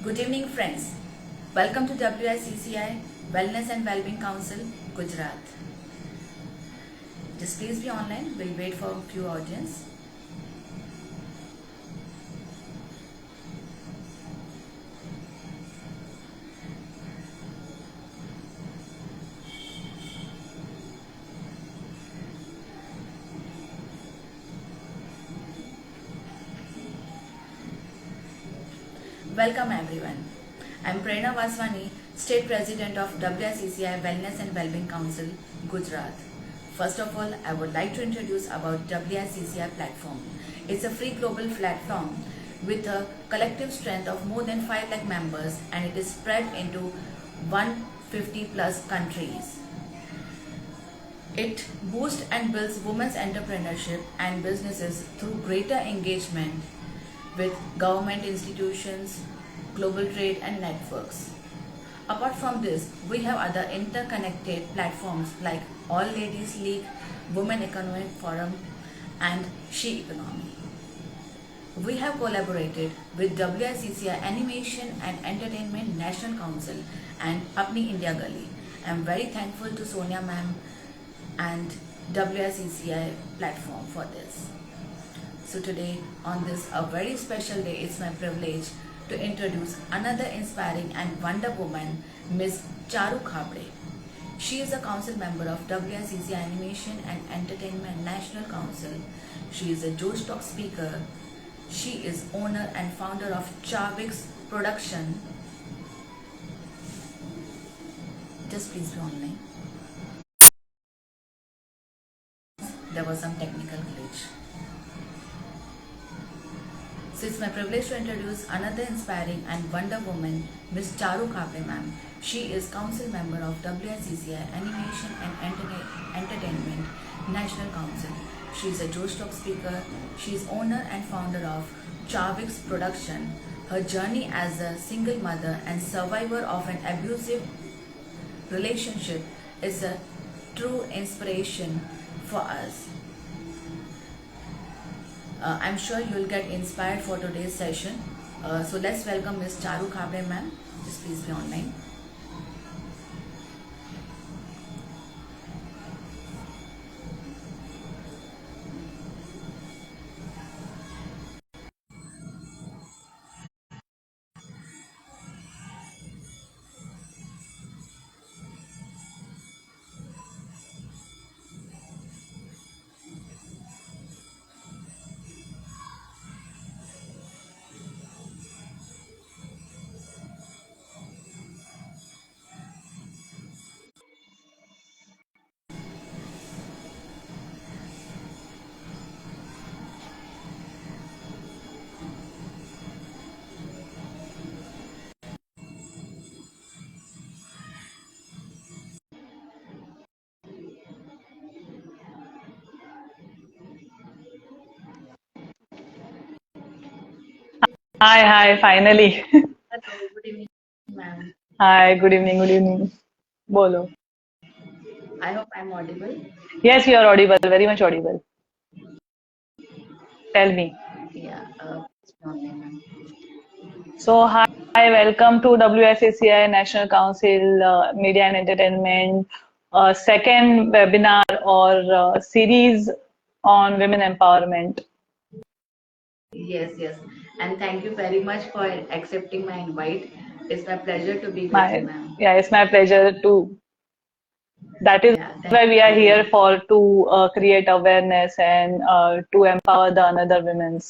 Good evening, friends. Welcome to WICCI Wellness and Wellbeing Council, Gujarat. Just please be online. We'll wait for a few audience. Welcome everyone. I'm Prerna Vaswani, State President of WICCI Wellness and Wellbeing Council, Gujarat. First of all, I would like to introduce about WICCI platform. It's a free global platform with a collective strength of more than 5 lakh members, and it is spread into 150 plus countries. It boosts and builds women's entrepreneurship and businesses through greater engagement with government institutions, global trade and networks. Apart from this, we have other interconnected platforms like All Ladies League, Women Economic Forum and She Economy. We have collaborated with WICCI Animation and Entertainment National Council and Apni India Gali. I am very thankful to Sonia ma'am and WICCI platform for this. So today on this a very special day, it's my privilege to introduce another inspiring and wonder woman, Ms. Charu Khabre. She is a council member of WICCI Animation and Entertainment National Council. She is a Josh Talk speaker. She is owner and founder of Chavix Production. Just please be online. There was some technical glitch. So it's my privilege to introduce another inspiring and wonder woman, Ms. Charu Khabre ma'am. She is council member of WICCI Animation and Entertainment National Council. She is a Josh Talk speaker. She is owner and founder of Chavix Production. Her journey as a single mother and survivor of an abusive relationship is a true inspiration for us. I'm sure you'll get inspired for today's session. So let's welcome Ms. Charu Khabre ma'am. Just please be online. Hi, finally. Hello, good evening, ma'am. Hi, good evening. Bolo. I hope I'm audible. Yes, you are audible, very much audible. Tell me. Yeah, please be online, ma'am. So, hi, welcome to WSACI National Council Media and Entertainment second webinar or series on women empowerment. Yes. And thank you very much for accepting my invite. It's my pleasure to be with you, My ma'am. Yeah, it's my pleasure to. That is Yeah, thank why we are you. here for to create awareness and to empower the another women's.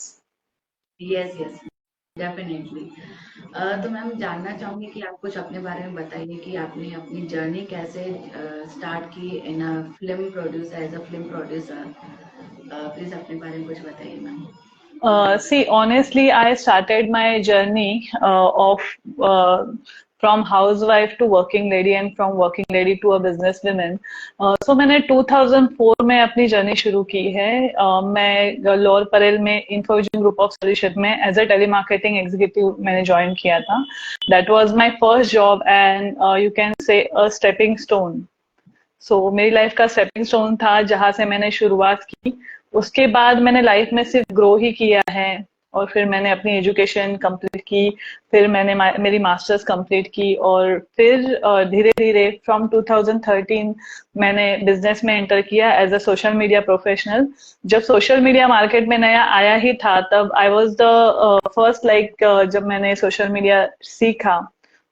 Yes definitely तो ma'am जानना चाहूंगी कि आप कुछ अपने बारे में बताइए कि आपने अपनी जर्नी कैसे स्टार्ट की in a film producer as a film producer please अपने बारे में कुछ बताइए ma'am. See, honestly, I started my journey of from housewife to working lady and from working lady to a businesswoman. So मैंने 2004 में अपनी journey शुरू की है. मैं लोअर परेल में इन्फोविजन ग्रुप ऑफ सॉल्यूशन में एज अ टेलीमार्केटिंग एग्जीक्यूटिव मैंने ज्वाइन किया था. That was my first job and you can say a stepping stone. सो मेरी लाइफ का स्टेपिंग स्टोन था जहां से मैंने शुरुआत की. उसके बाद मैंने लाइफ में सिर्फ ग्रो ही किया है. और फिर मैंने अपनी एजुकेशन कंप्लीट की, फिर मैंने मेरी मास्टर्स कंप्लीट की, और फिर धीरे धीरे फ्रॉम 2013 मैंने बिजनेस में एंटर किया as a social media professional. जब सोशल मीडिया मार्केट में नया आया ही था, तब I was the first, like जब मैंने सोशल मीडिया सीखा,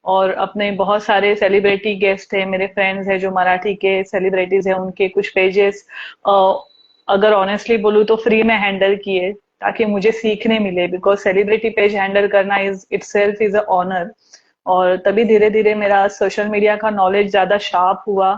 और अपने बहुत सारे सेलिब्रिटी गेस्ट थे, मेरे फ्रेंड्स हैं जो मराठी के सेलिब्रिटीज हैं, उनके कुछ पेजेस अगर ऑनेस्टली बोलूँ तो फ्री में हैंडल किए, ताकि मुझे सीखने मिले, बिकॉज सेलिब्रिटी पेज हैंडल करना is itself is a honour. और तभी धीरे धीरे मेरा सोशल मीडिया का नॉलेज ज्यादा शार्प हुआ।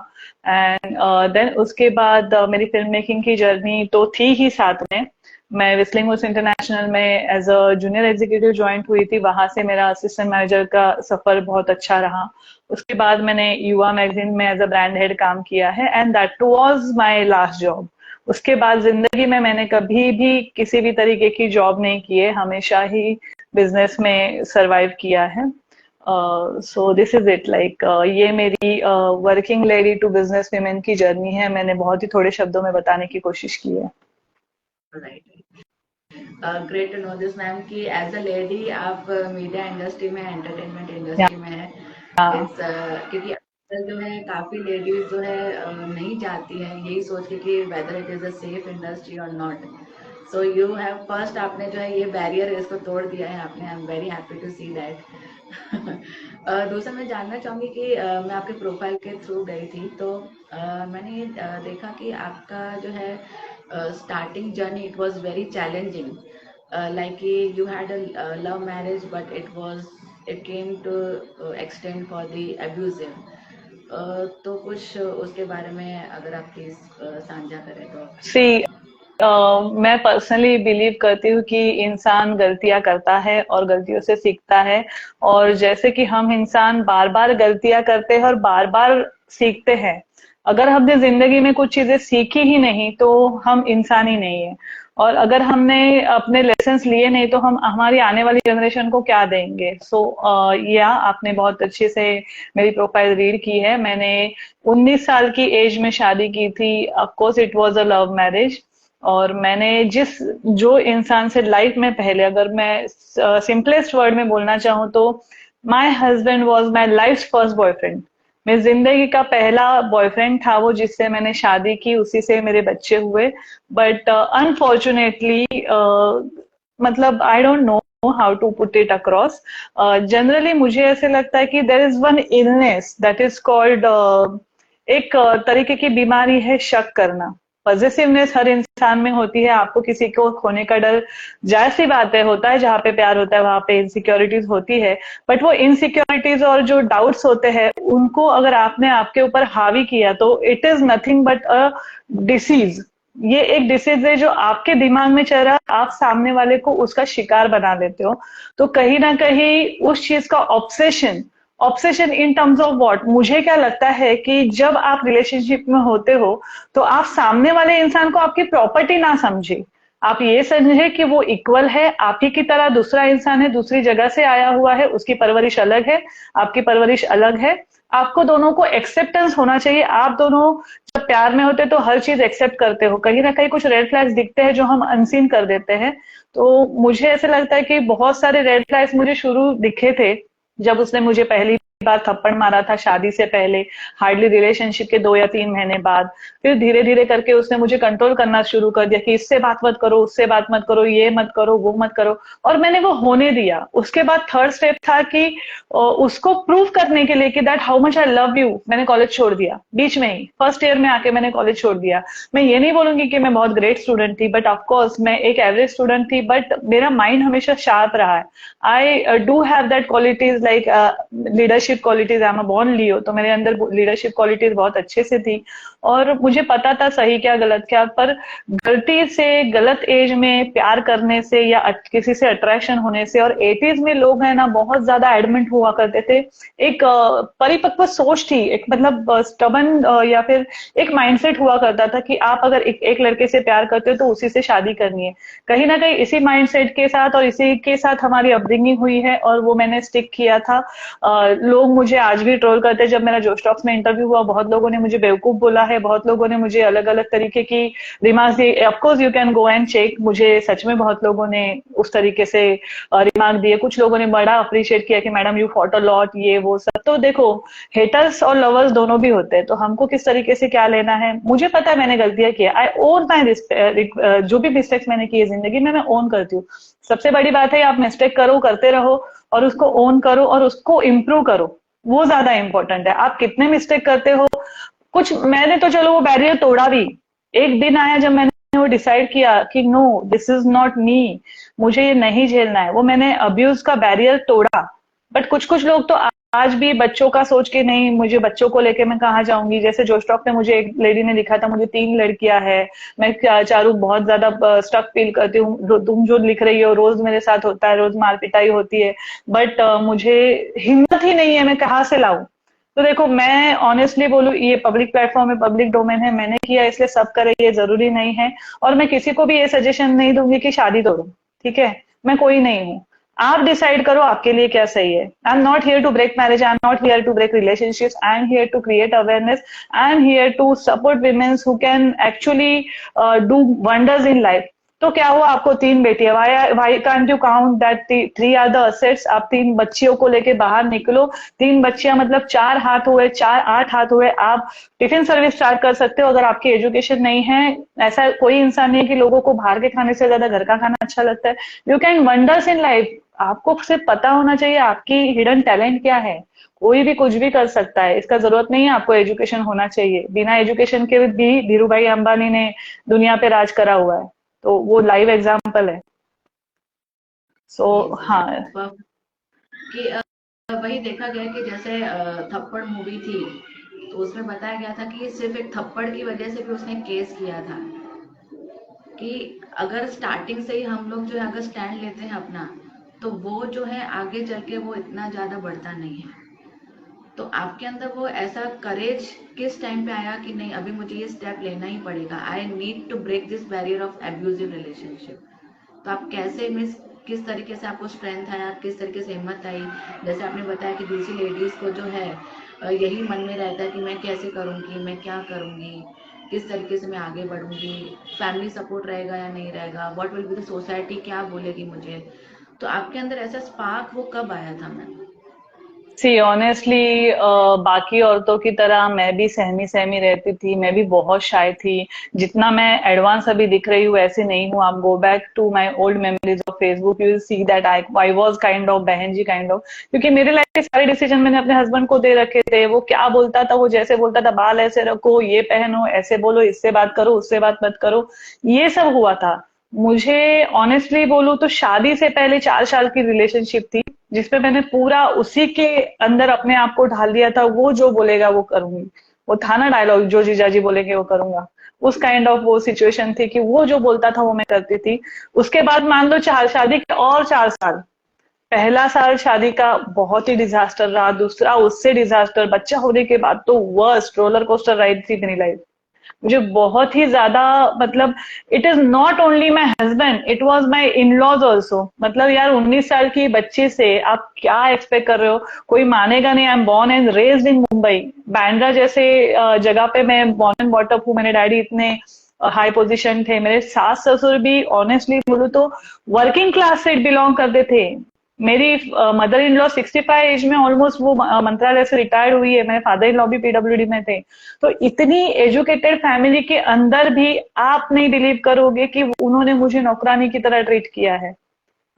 एंड देन उसके बाद मेरी फिल्म मेकिंग की जर्नी तो थी ही साथ में। मैं विस्लिंग वुड्स इंटरनेशनल में as a junior executive join हुई थी, वहां से मेरा असिस्टेंट मैनेजर का सफर बहुत अच्छा रहा। उसके बाद मैंने युवा मैगजीन में एज अ ब्रांड हेड काम किया है, and that was my last job. उसके बाद जिंदगी में मैंने कभी भी किसी भी तरीके की जॉब नहीं की है, हमेशा ही बिजनेस में सरवाइव किया है। So this is it, like ये मेरी working lady to business women की जर्नी है। मैंने बहुत ही थोड़े शब्दों में बताने की कोशिश की है। Right, great to know this ma'am कि एज अ लेडी आप मीडिया इंडस्ट्री में, एंटरटेनमेंट इंडस्ट्री में है। इट्स क्योंकि आजकल जो है काफी लेडीज जो है नहीं जाती है यही सोच के कि whether it is a safe industry और not. So you have first, आपने जो है ये बैरियर इसको तोड़ दिया है आपने। I am very happy to see that. दूसरा मैं जानना चाहूंगी कि मैं आपके प्रोफाइल के थ्रू गई थी, तो मैंने ये देखा कि आपका जो है starting journey, it was very challenging, like you had a love marriage, but it came to extend for the abusive। तो कुछ उसके बारे में अगर आप प्लीज साझा करें तो। सी मैं पर्सनली बिलीव करती हूँ कि इंसान गलतियां करता है और गलतियों से सीखता है। और जैसे कि हम इंसान बार बार गलतियां करते हैं और बार बार सीखते हैं, अगर हमने जिंदगी में कुछ चीजें सीखी ही नहीं तो हम इंसान ही नहीं है। और अगर हमने अपने लेसन्स लिए नहीं तो हम हमारी आने वाली जनरेशन को क्या देंगे। सो या आपने बहुत अच्छे से मेरी प्रोफाइल रीड की है। मैंने 19 साल की एज में शादी की थी। Of course it was a love marriage. और मैंने जो इंसान से लाइफ में पहले, अगर मैं सिंपलेस्ट वर्ड में बोलना चाहूँ तो my husband was my life first boyfriend. मेरी जिंदगी का पहला बॉयफ्रेंड था वो, जिससे मैंने शादी की, उसी से मेरे बच्चे हुए। बट अनफॉर्चुनेटली मतलब I don't know how to put it across. Generally मुझे ऐसे लगता है कि there is one illness that is called, एक तरीके की बीमारी है शक करना। पॉजिटिवनेस हर इंसान में होती है, आपको किसी को खोने का डर जायज सी बात है, होता है। जहाँ पे प्यार होता है वहां पे इनसिक्योरिटीज होती है, बट वो इनसिक्योरिटीज और जो डाउट्स होते हैं उनको अगर आपने आपके ऊपर हावी किया तो it is nothing but a disease. ये एक डिसीज है जो आपके दिमाग में चल रहा है, आप सामने वाले को उसका शिकार बना लेते हो। तो कहीं ना कहीं उस चीज का obsession, obsession in terms of what, मुझे क्या लगता है कि जब आप रिलेशनशिप में होते हो तो आप सामने वाले इंसान को आपकी प्रॉपर्टी ना समझे। आप ये समझे कि वो इक्वल है, आप ही की तरह दूसरा इंसान है, दूसरी जगह से आया हुआ है, उसकी परवरिश अलग है, आपकी परवरिश अलग है। आपको दोनों को एक्सेप्टेंस होना चाहिए। आप दोनों जब प्यार में होते तो हर चीज एक्सेप्ट करते हो, कहीं ना कहीं कुछ रेड फ्लैग्स दिखते हैं जो हम अनसीन कर देते हैं। तो मुझे ऐसे लगता है कि बहुत सारे रेड फ्लैग्स मुझे शुरू दिखे थे जब उसने मुझे पहली बार थप्पड़ मारा था शादी से पहले, हार्डली रिलेशनशिप के 2 या 3 महीने बाद। फिर धीरे धीरे करके उसने मुझे कंट्रोल करना शुरू कर दिया कि इससे बात मत करो, उससे बात मत करो, ये मत करो, वो मत करो। और मैंने वो होने दिया। उसके बाद थर्ड स्टेप था कि उसको प्रूव करने के लिए कि that how much I love you, मैंने कॉलेज छोड़ दिया बीच में ही, फर्स्ट ईयर में आके मैंने कॉलेज छोड़ दिया। मैं ये नहीं बोलूंगी कि मैं बहुत ग्रेट स्टूडेंट थी, बट ऑफकोर्स मैं एक एवरेज स्टूडेंट थी, बट मेरा माइंड हमेशा शार्प रहा है। I do have that qualities like leadership qualities. I am a born Leo, तो मेरे अंदर लीडरशिप क्वालिटीज बहुत अच्छे से थी। और मुझे पता था सही क्या गलत क्या, पर गलती से गलत एज में प्यार करने से या किसी से अट्रैक्शन होने से, और 80s में लोग हैं ना बहुत ज्यादा एडमेंट हुआ करते थे। एक परिपक्व सोच थी, एक मतलब स्टबन या फिर एक माइंडसेट हुआ करता था कि आप अगर एक लड़के से प्यार करते हो तो उसी से शादी करनी है। कहीं ना कहीं इसी माइंडसेट के साथ और इसी के साथ हमारी अपब्रिंगिंग हुई है, और वो मैंने स्टिक किया था। लोग मुझे आज भी ट्रोल करते हैं। जब मेरा जोश टॉक्स में इंटरव्यू हुआ बहुत लोगों ने मुझे बेवकूफ बोला है, बहुत लोगों ने मुझे अलग अलग तरीके की रिमार्क्स दी। Of course you can go and check, मुझे सच में बहुत लोगों ने उस तरीके से रिमार्क दिए। कुछ लोगों ने बड़ा अप्रिशिएट किया कि madam you fought a lot, ये वो सब। तो देखो, हेटर्स और लवर्स दोनों भी होते हैं, तो हमको किस तरीके से क्या लेना है। मुझे पता है मैंने गलतियां की, आई ओन माई, जो भी मिस्टेक्स मैंने की है जिंदगी में मैं ओन करती हूँ। सबसे बड़ी बात है आप मिस्टेक करो, करते रहो और उसको ओन करो और उसको इम्प्रूव करो, वो ज्यादा इंपॉर्टेंट है। आप कितने मिस्टेक करते हो, कुछ मैंने तो चलो वो बैरियर तोड़ा भी। एक दिन आया जब मैंने वो डिसाइड किया कि no, this is not me, मुझे ये नहीं झेलना है, वो मैंने अब्यूज का बैरियर तोड़ा। बट कुछ कुछ लोग तो आज भी बच्चों का सोच के, नहीं मुझे बच्चों को लेके मैं कहाँ जाऊंगी। जैसे जो स्टॉक में मुझे एक लेडी ने लिखा था, मुझे 3 लड़कियां है, मैं चारू बहुत ज्यादा स्टक फील करती हूँ, तुम जो लिख रही हो रोज मेरे साथ होता है, रोज मार पिटाई होती है, बट मुझे हिम्मत ही नहीं है, मैं कहाँ से लाऊं। तो देखो, मैं ऑनेस्टली बोलूं, ये पब्लिक प्लेटफॉर्म है, पब्लिक डोमेन है, मैंने किया इसलिए सब करे, ये जरूरी नहीं है। और मैं किसी को भी ये सजेशन नहीं दूंगी कि शादी तोड़ो, ठीक है, मैं कोई नहीं हूँ। आप डिसाइड करो आपके लिए क्या सही है। I am not here to break marriage, I am not here to break relationships, I am here to create awareness, I am here to support womens who can actually do wonders in life. तो क्या हुआ, आपको 3 बेटियां, why can't you count that 3 are the assets. आप 3 बच्चियों को लेके बाहर निकलो, 3 बच्चियां मतलब 4 हाथ हुए, 4 8 हाथ हुए। आप टिफिन सर्विस स्टार्ट कर सकते हो अगर आपकी एजुकेशन नहीं है। ऐसा कोई इंसान नहीं है कि लोगों को बाहर के खाने से ज्यादा घर का खाना अच्छा लगता है। You can wonders in life. आपको सिर्फ पता होना चाहिए आपकी हिडन टैलेंट क्या है। कोई भी कुछ भी कर सकता है, इसका जरूरत नहीं है आपको एजुकेशन होना चाहिए। बिना एजुकेशन के भी धीरू भाई अंबानी ने दुनिया पे राज करा हुआ है, तो वो लाइव एग्जाम्पल है। सो यस यस, हाँ। कि वही देखा गया कि जैसे थप्पड़ मूवी थी, तो उसमें बताया गया था कि सिर्फ एक थप्पड़ की वजह से भी उसने केस किया था। कि अगर स्टार्टिंग से ही हम लोग जो है अगर स्टैंड लेते हैं अपना, तो वो जो है आगे चल के वो इतना ज़्यादा बढ़ता नहीं है। तो आपके अंदर वो ऐसा करेज किस टाइम पे आया कि नहीं, अभी मुझे ये स्टेप लेना ही पड़ेगा, I need to break this barrier of abusive relationship. तो आप कैसे मिस, किस तरीके से आपको स्ट्रेंथ आया, किस तरीके से हिम्मत आई। जैसे आपने बताया कि दूसरी लेडीज को जो है यही मन में रहता है कि मैं कैसे करूँगी, मैं क्या करूँगी, किस तरीके से मैं आगे बढ़ूंगी, फैमिली सपोर्ट रहेगा या नहीं रहेगा, what will be the society, क्या बोलेगी मुझे। तो आपके अंदर ऐसा स्पार्क वो कब आया था मैम? सी ऑनेस्टली, बाकी औरतों की तरह मैं भी सहमी सहमी रहती थी, मैं भी बहुत शाय थी। जितना मैं एडवांस अभी दिख रही हूँ ऐसे नहीं हूँ। आप go back to my old memories of Facebook, you will see that I was kind of behen ji kind of. क्योंकि मेरे लाइफ के सारे डिसीजन मैंने अपने हस्बैंड को दे रखे थे। वो क्या बोलता था, वो जैसे बोलता था, बाल ऐसे रखो, ये पहनो, ऐसे बोलो, इससे बात करो, उससे बात मत करो, ये सब हुआ था। मुझे ऑनेस्टली बोलूं तो शादी से पहले 4 साल की रिलेशनशिप थी, जिसपे मैंने पूरा उसी के अंदर अपने आप को ढाल दिया था। वो जो बोलेगा वो करूंगी, वो था ना डायलॉग, जो जीजाजी बोलेंगे वो करूंगा। उस काइंड ऑफ वो सिचुएशन थी कि वो जो बोलता था वो मैं करती थी। उसके बाद मान लो चार शादी के और 4 साल। पहला साल शादी का बहुत ही डिजास्टर रहा, दूसरा उससे डिजास्टर, बच्चा होने के बाद तो वर्स्ट रोलर कोस्टर राइड थी मेरी लाइफ। मुझे बहुत ही ज्यादा, मतलब it is not only my husband, it was my in laws also. मतलब यार, 19 साल की बच्ची से आप क्या एक्सपेक्ट कर रहे हो, कोई मानेगा नहीं। I am born and raised in Mumbai, Bandra जैसे जगह पे मैं बॉर्न एंड बॉट अप हूँ। मेरे डैडी इतने हाई पोजीशन थे, मेरे सास ससुर भी ऑनेस्टली बोलूं तो वर्किंग क्लास से बिलोंग करते थे। मेरी मदर इन लॉ 65 एज में ऑलमोस्ट वो मंत्रालय से रिटायर्ड हुई है, मेरे फादर इन लॉ भी पीडब्ल्यूडी में थे। तो इतनी एजुकेटेड फैमिली के अंदर भी आप नहीं बिलीव करोगे कि उन्होंने मुझे नौकरानी की तरह ट्रीट किया है।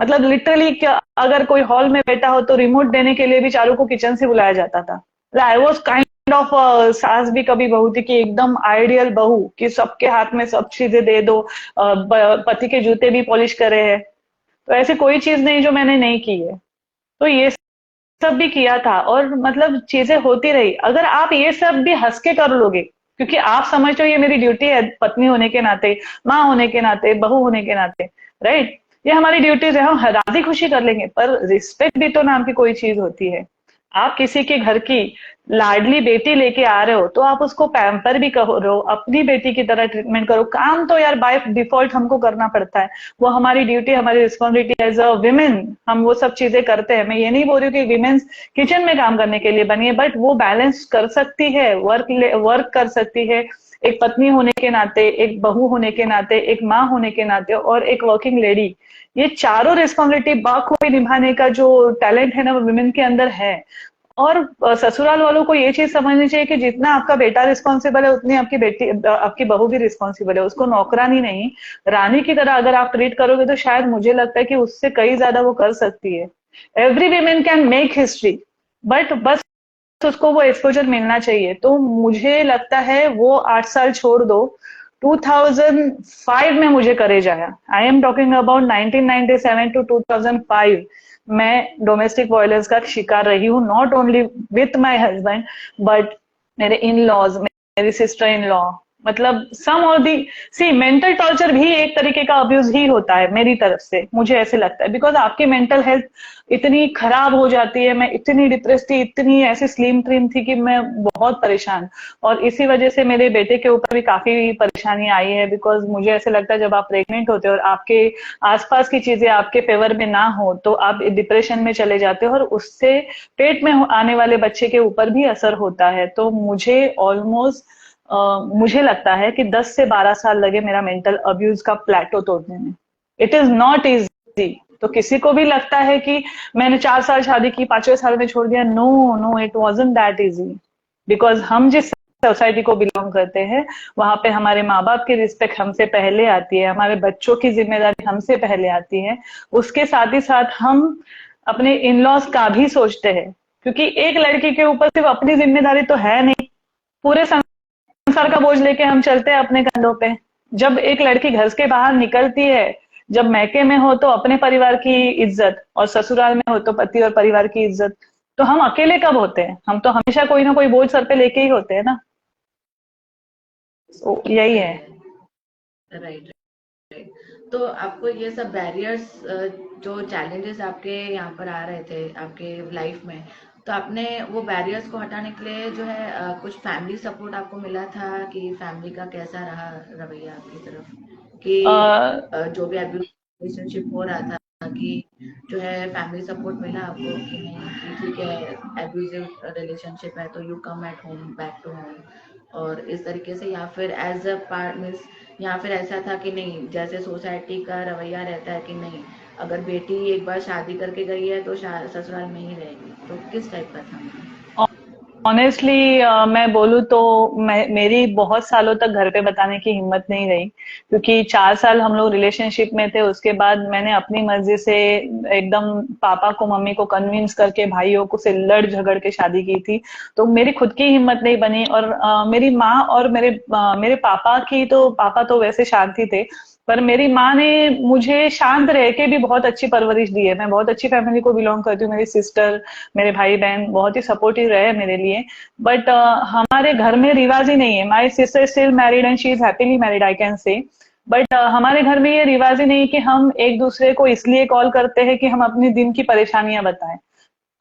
मतलब लिटरली, क्या अगर कोई हॉल में बैठा हो तो रिमोट देने के लिए भी चारों को किचन से बुलाया जाता था। आई वॉज काइंड ऑफ सास भी कभी बहू थी कि एकदम आइडियल बहू, कि सबके हाथ में सब चीजें दे दो, पति के जूते भी पॉलिश करे हैं। तो ऐसी कोई चीज नहीं जो मैंने नहीं की है। तो ये सब भी किया था और मतलब चीजें होती रही। अगर आप ये सब भी हंस के कर लोगे, क्योंकि आप समझते हो ये मेरी ड्यूटी है, पत्नी होने के नाते, माँ होने के नाते, बहू होने के नाते, राइट, ये हमारी ड्यूटीज है, हम राजी खुशी कर लेंगे। पर रिस्पेक्ट भी तो नाम की कोई चीज होती है। आप किसी के घर की लाडली बेटी लेके आ रहे हो तो आप उसको पैम्पर भी करो, अपनी बेटी की तरह ट्रीटमेंट करो। काम तो यार बाय डिफॉल्ट हमको करना पड़ता है, वो हमारी ड्यूटी, हमारी रिस्पॉन्सिबिलिटी एज अ विमेन, हम वो सब चीजें करते हैं। मैं ये नहीं बोल रही हूँ कि विमेन्स किचन में काम करने के लिए बनी है, बट वो बैलेंस कर सकती है, वर्क कर सकती है, एक पत्नी होने के नाते, एक बहू होने के नाते, एक माँ होने के नाते, और एक वर्किंग लेडी। ये चारों रिस्पॉन्सिबिलिटी बाखूबी निभाने का जो टैलेंट है ना, वो विमेन के अंदर है। और ससुराल वालों को ये चीज समझनी चाहिए कि जितना आपका बेटा रिस्पॉन्सिबल है, उतनी आपकी बेटी, आपकी बहू भी रिस्पॉन्सिबल है। उसको नौकरानी नहीं, रानी की तरह अगर आप ट्रीट करोगे तो शायद मुझे लगता है कि उससे कई ज्यादा वो कर सकती है। Every women can make history, but बस उसको वो एक्सपोजर मिलना चाहिए। तो मुझे लगता है वो 8 साल छोड़ दो, 2005 में मुझे करेज आया। I am talking about 1997 to 2005। मैं डोमेस्टिक वायलेंस का शिकार रही हूँ, not only with my husband, but मेरे इन लॉज, मेरी सिस्टर इन लॉ, मतलब सम और दी, सी मेंटल टॉर्चर भी एक तरीके का अब्यूज ही होता है मेरी तरफ से, मुझे ऐसे लगता है। बिकॉज आपकी मेंटल हेल्थ इतनी खराब हो जाती है, मैं इतनी डिप्रेस थी, इतनी ऐसी स्लिम ट्रिम थी कि मैं बहुत परेशान। और इसी वजह से मेरे बेटे के ऊपर भी काफी परेशानी आई है। बिकॉज मुझे ऐसे लगता है जब आप प्रेग्नेंट होते हो और आपके आसपास की चीजें आपके फेवर में ना हो, तो आप डिप्रेशन में चले जाते हो, और उससे पेट में आने वाले बच्चे के ऊपर भी असर होता है। तो मुझे ऑलमोस्ट मुझे लगता है कि 10 से 12 साल लगे मेरा मेंटल अब्यूज का प्लेटो तोड़ने में। It is not easy. तो किसी को भी लगता है कि मैंने 4 साल शादी की, 5वें साल में छोड़ दिया, no no, it wasn't that easy. Because हम जिस सोसाइटी को बिलोंग करते हैं, वहां पे हमारे माँ बाप की रिस्पेक्ट हमसे पहले आती है, हमारे बच्चों की जिम्मेदारी हमसे पहले आती है। उसके साथ ही साथ हम अपने इन लॉज का भी सोचते हैं, क्योंकि एक लड़की के ऊपर सिर्फ अपनी जिम्मेदारी तो है नहीं, पूरे संसार का बोझ लेके हम चलते हैं अपने कंधों पे। जब एक लड़की घर के बाहर निकलती है, जब मैके में हो तो अपने परिवार की इज्जत, और ससुराल में हो तो पति और परिवार की इज्जत, तो हम अकेले कब होते हैं? हम तो हमेशा कोई ना कोई बोझ सर पे लेके ही होते हैं ना। तो यही है। सही है। राइट। तो आपको ये सब बैरियर्स, जो चैलेंजेस आपके यहाँ पर आ रहे थे आपके लाइफ में, तो आपने वो बैरियर्स को हटाने के लिए जो है कुछ फैमिली सपोर्ट आपको मिला था, कि फैमिली का कैसा रहा रवैया आपकी तरफ, कि अ, जो भी अब्यूज रिलेशनशिप हो रहा था, कि जो है फैमिली सपोर्ट मिला आपको कि नहीं, कि ठीक है एब्यूजिव रिलेशनशिप है तो you come at home, back to home, और इस तरीके से, या फिर एज अ पार्ट मीन्स, या फिर ऐसा था कि नहीं जैसे सोसाइटी का रवैया रहता है कि नहीं, अगर बेटी एक बार शादी करके गई है तो ससुराल में ही रहेगी, तो किस टाइप का था? ऑनेस्टली मैं बोलूँ तो मेरी बहुत सालों तक घर पे बताने की हिम्मत नहीं रही, क्योंकि 4 साल हम लोग रिलेशनशिप में थे। उसके बाद मैंने अपनी मर्जी से एकदम पापा को, मम्मी को कन्विंस करके, भाइयों को से लड़ झगड़ के शादी की थी। तो मेरी खुद की हिम्मत नहीं बनी। और मेरी माँ और मेरे पापा की, तो पापा तो वैसे शांत ही थे, पर मेरी माँ ने मुझे शांत रह के भी बहुत अच्छी परवरिश दी है। मैं बहुत अच्छी फैमिली को बिलोंग करती हूँ। मेरी सिस्टर, मेरे भाई बहन बहुत ही सपोर्टिव रहे मेरे लिए। बट हमारे घर में रिवाज ही नहीं है। My sister still married and she is happily married, I can say. But हमारे घर में ये रिवाज ही नहीं कि हम एक दूसरे को इसलिए कॉल करते हैं कि हम अपनी दिन की परेशानियां बताएं।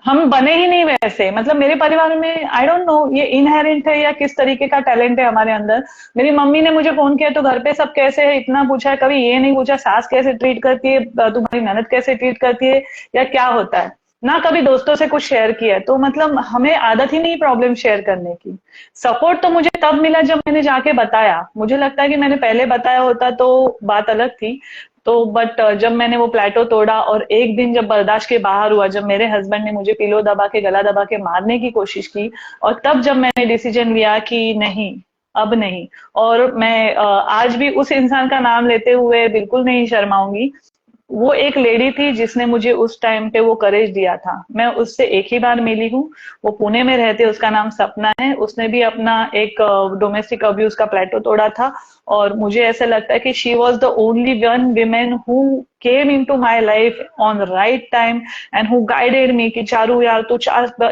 हम बने ही नहीं वैसे। मतलब मेरे परिवार में आई डोंट नो ये इनहेरेंट है या किस तरीके का टैलेंट है हमारे अंदर। मेरी मम्मी ने मुझे फोन किया तो घर पे सब कैसे है इतना पूछा है, कभी ये नहीं पूछा सास कैसे ट्रीट करती है, तुम्हारी ननद कैसे ट्रीट करती है, या क्या होता है। ना कभी दोस्तों से कुछ शेयर किया है। तो मतलब हमें आदत ही नहीं प्रॉब्लम शेयर करने की। सपोर्ट तो मुझे तब मिला जब मैंने जाके बताया। मुझे लगता है कि मैंने पहले बताया होता तो बात अलग थी। तो बट जब मैंने वो प्लेटो तोड़ा और एक दिन जब बर्दाश्त के बाहर हुआ, जब मेरे हस्बैंड ने मुझे पिलो दबा के, गला दबा के मारने की कोशिश की, और तब जब मैंने डिसीजन लिया कि नहीं, अब नहीं। और मैं आज भी उस इंसान का नाम लेते हुए बिल्कुल नहीं शर्माऊंगी। वो एक लेडी थी जिसने मुझे उस टाइम पे वो करेज दिया था। मैं उससे एक ही बार मिली हूँ। वो पुणे में रहते, उसका नाम सपना है। उसने भी अपना एक डोमेस्टिक अब्यूज का प्लेटो तोड़ा था। और मुझे ऐसा लगता है कि she was the only one women who came into my life on the right time and who guided me कि चारू यार तू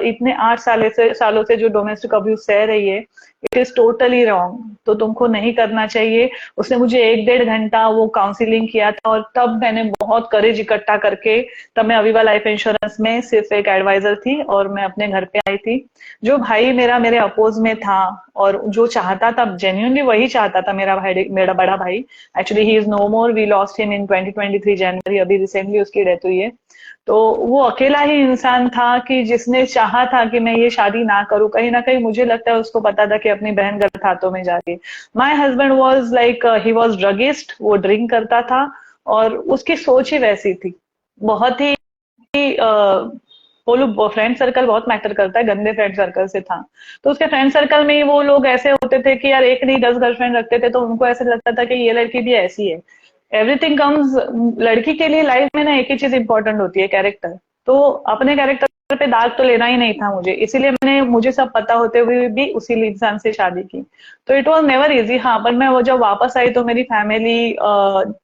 इतने 8 सालों से जो डोमेस्टिक अब्यूज सह रही है, इट इज टोटली रॉन्ग, तो तुमको नहीं करना चाहिए। उसने मुझे 1-1.5 घंटा वो काउंसलिंग किया था, और तब मैंने बहुत करेज इकट्ठा करके, तब मैं अविवा लाइफ इंश्योरेंस में सिर्फ एक एडवाइजर थी और मैं अपने घर पे आई थी। जो भाई मेरा मेरे अपोज में था और जो चाहता था, जेन्युइनली वही चाहता था, मेरा बड़ा भाई, actually he is no more, we lost him in 2023 January, अभी रिसेंटली उसकी डेथ हुई है। तो वो अकेला ही इंसान था कि जिसने चाहा था कि मैं ये शादी ना करूं। कहीं ना कहीं मुझे लगता है उसको पता था कि अपनी बहन गलत हाथों में जा रही है। My husband was like, he was druggist, वो ड्रिंक करता था और उसकी सोच ही वैसी थी। बहुत ही बोलो, फ्रेंड सर्कल बहुत मैटर करता है, गंदे फ्रेंड सर्कल से था। तो उसके फ्रेंड सर्कल में ही वो लोग ऐसे होते थे कि यार एक नहीं 10 गर्लफ्रेंड रखते थे, तो उनको ऐसे लगता था कि ये लड़की भी ऐसी है। एवरीथिंग कम्स, लड़की के लिए लाइफ में ना एक ही चीज इंपॉर्टेंट होती है, कैरेक्टर। तो अपने कैरेक्टर पे दाग तो लेना ही नहीं था मुझे, इसीलिए मैंने, मुझे सब पता होते हुए भी उसी इंसान से शादी की। तो इट वॉज नेवर इजी। हाँ, पर मैं वो जब वापस आई तो मेरी फैमिली,